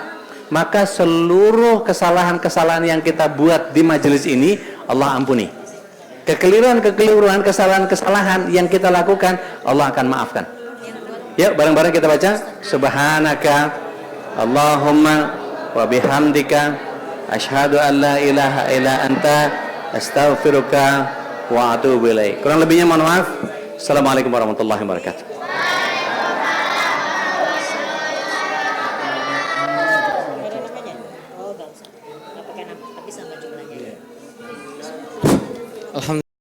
maka seluruh kesalahan-kesalahan yang kita buat di majelis ini Allah ampuni. Kekeliruan-kekeliruan, kesalahan-kesalahan yang kita lakukan Allah akan maafkan. Yuk bareng-bareng kita baca, Subhanaka Allahumma wa bihamdika asyhadu an la ilaha illa anta astaghfiruka wa atubu ilaik. Kurang lebihnya mohon maaf. Assalamualaikum warahmatullahi wabarakatuh. Alhamdulillah.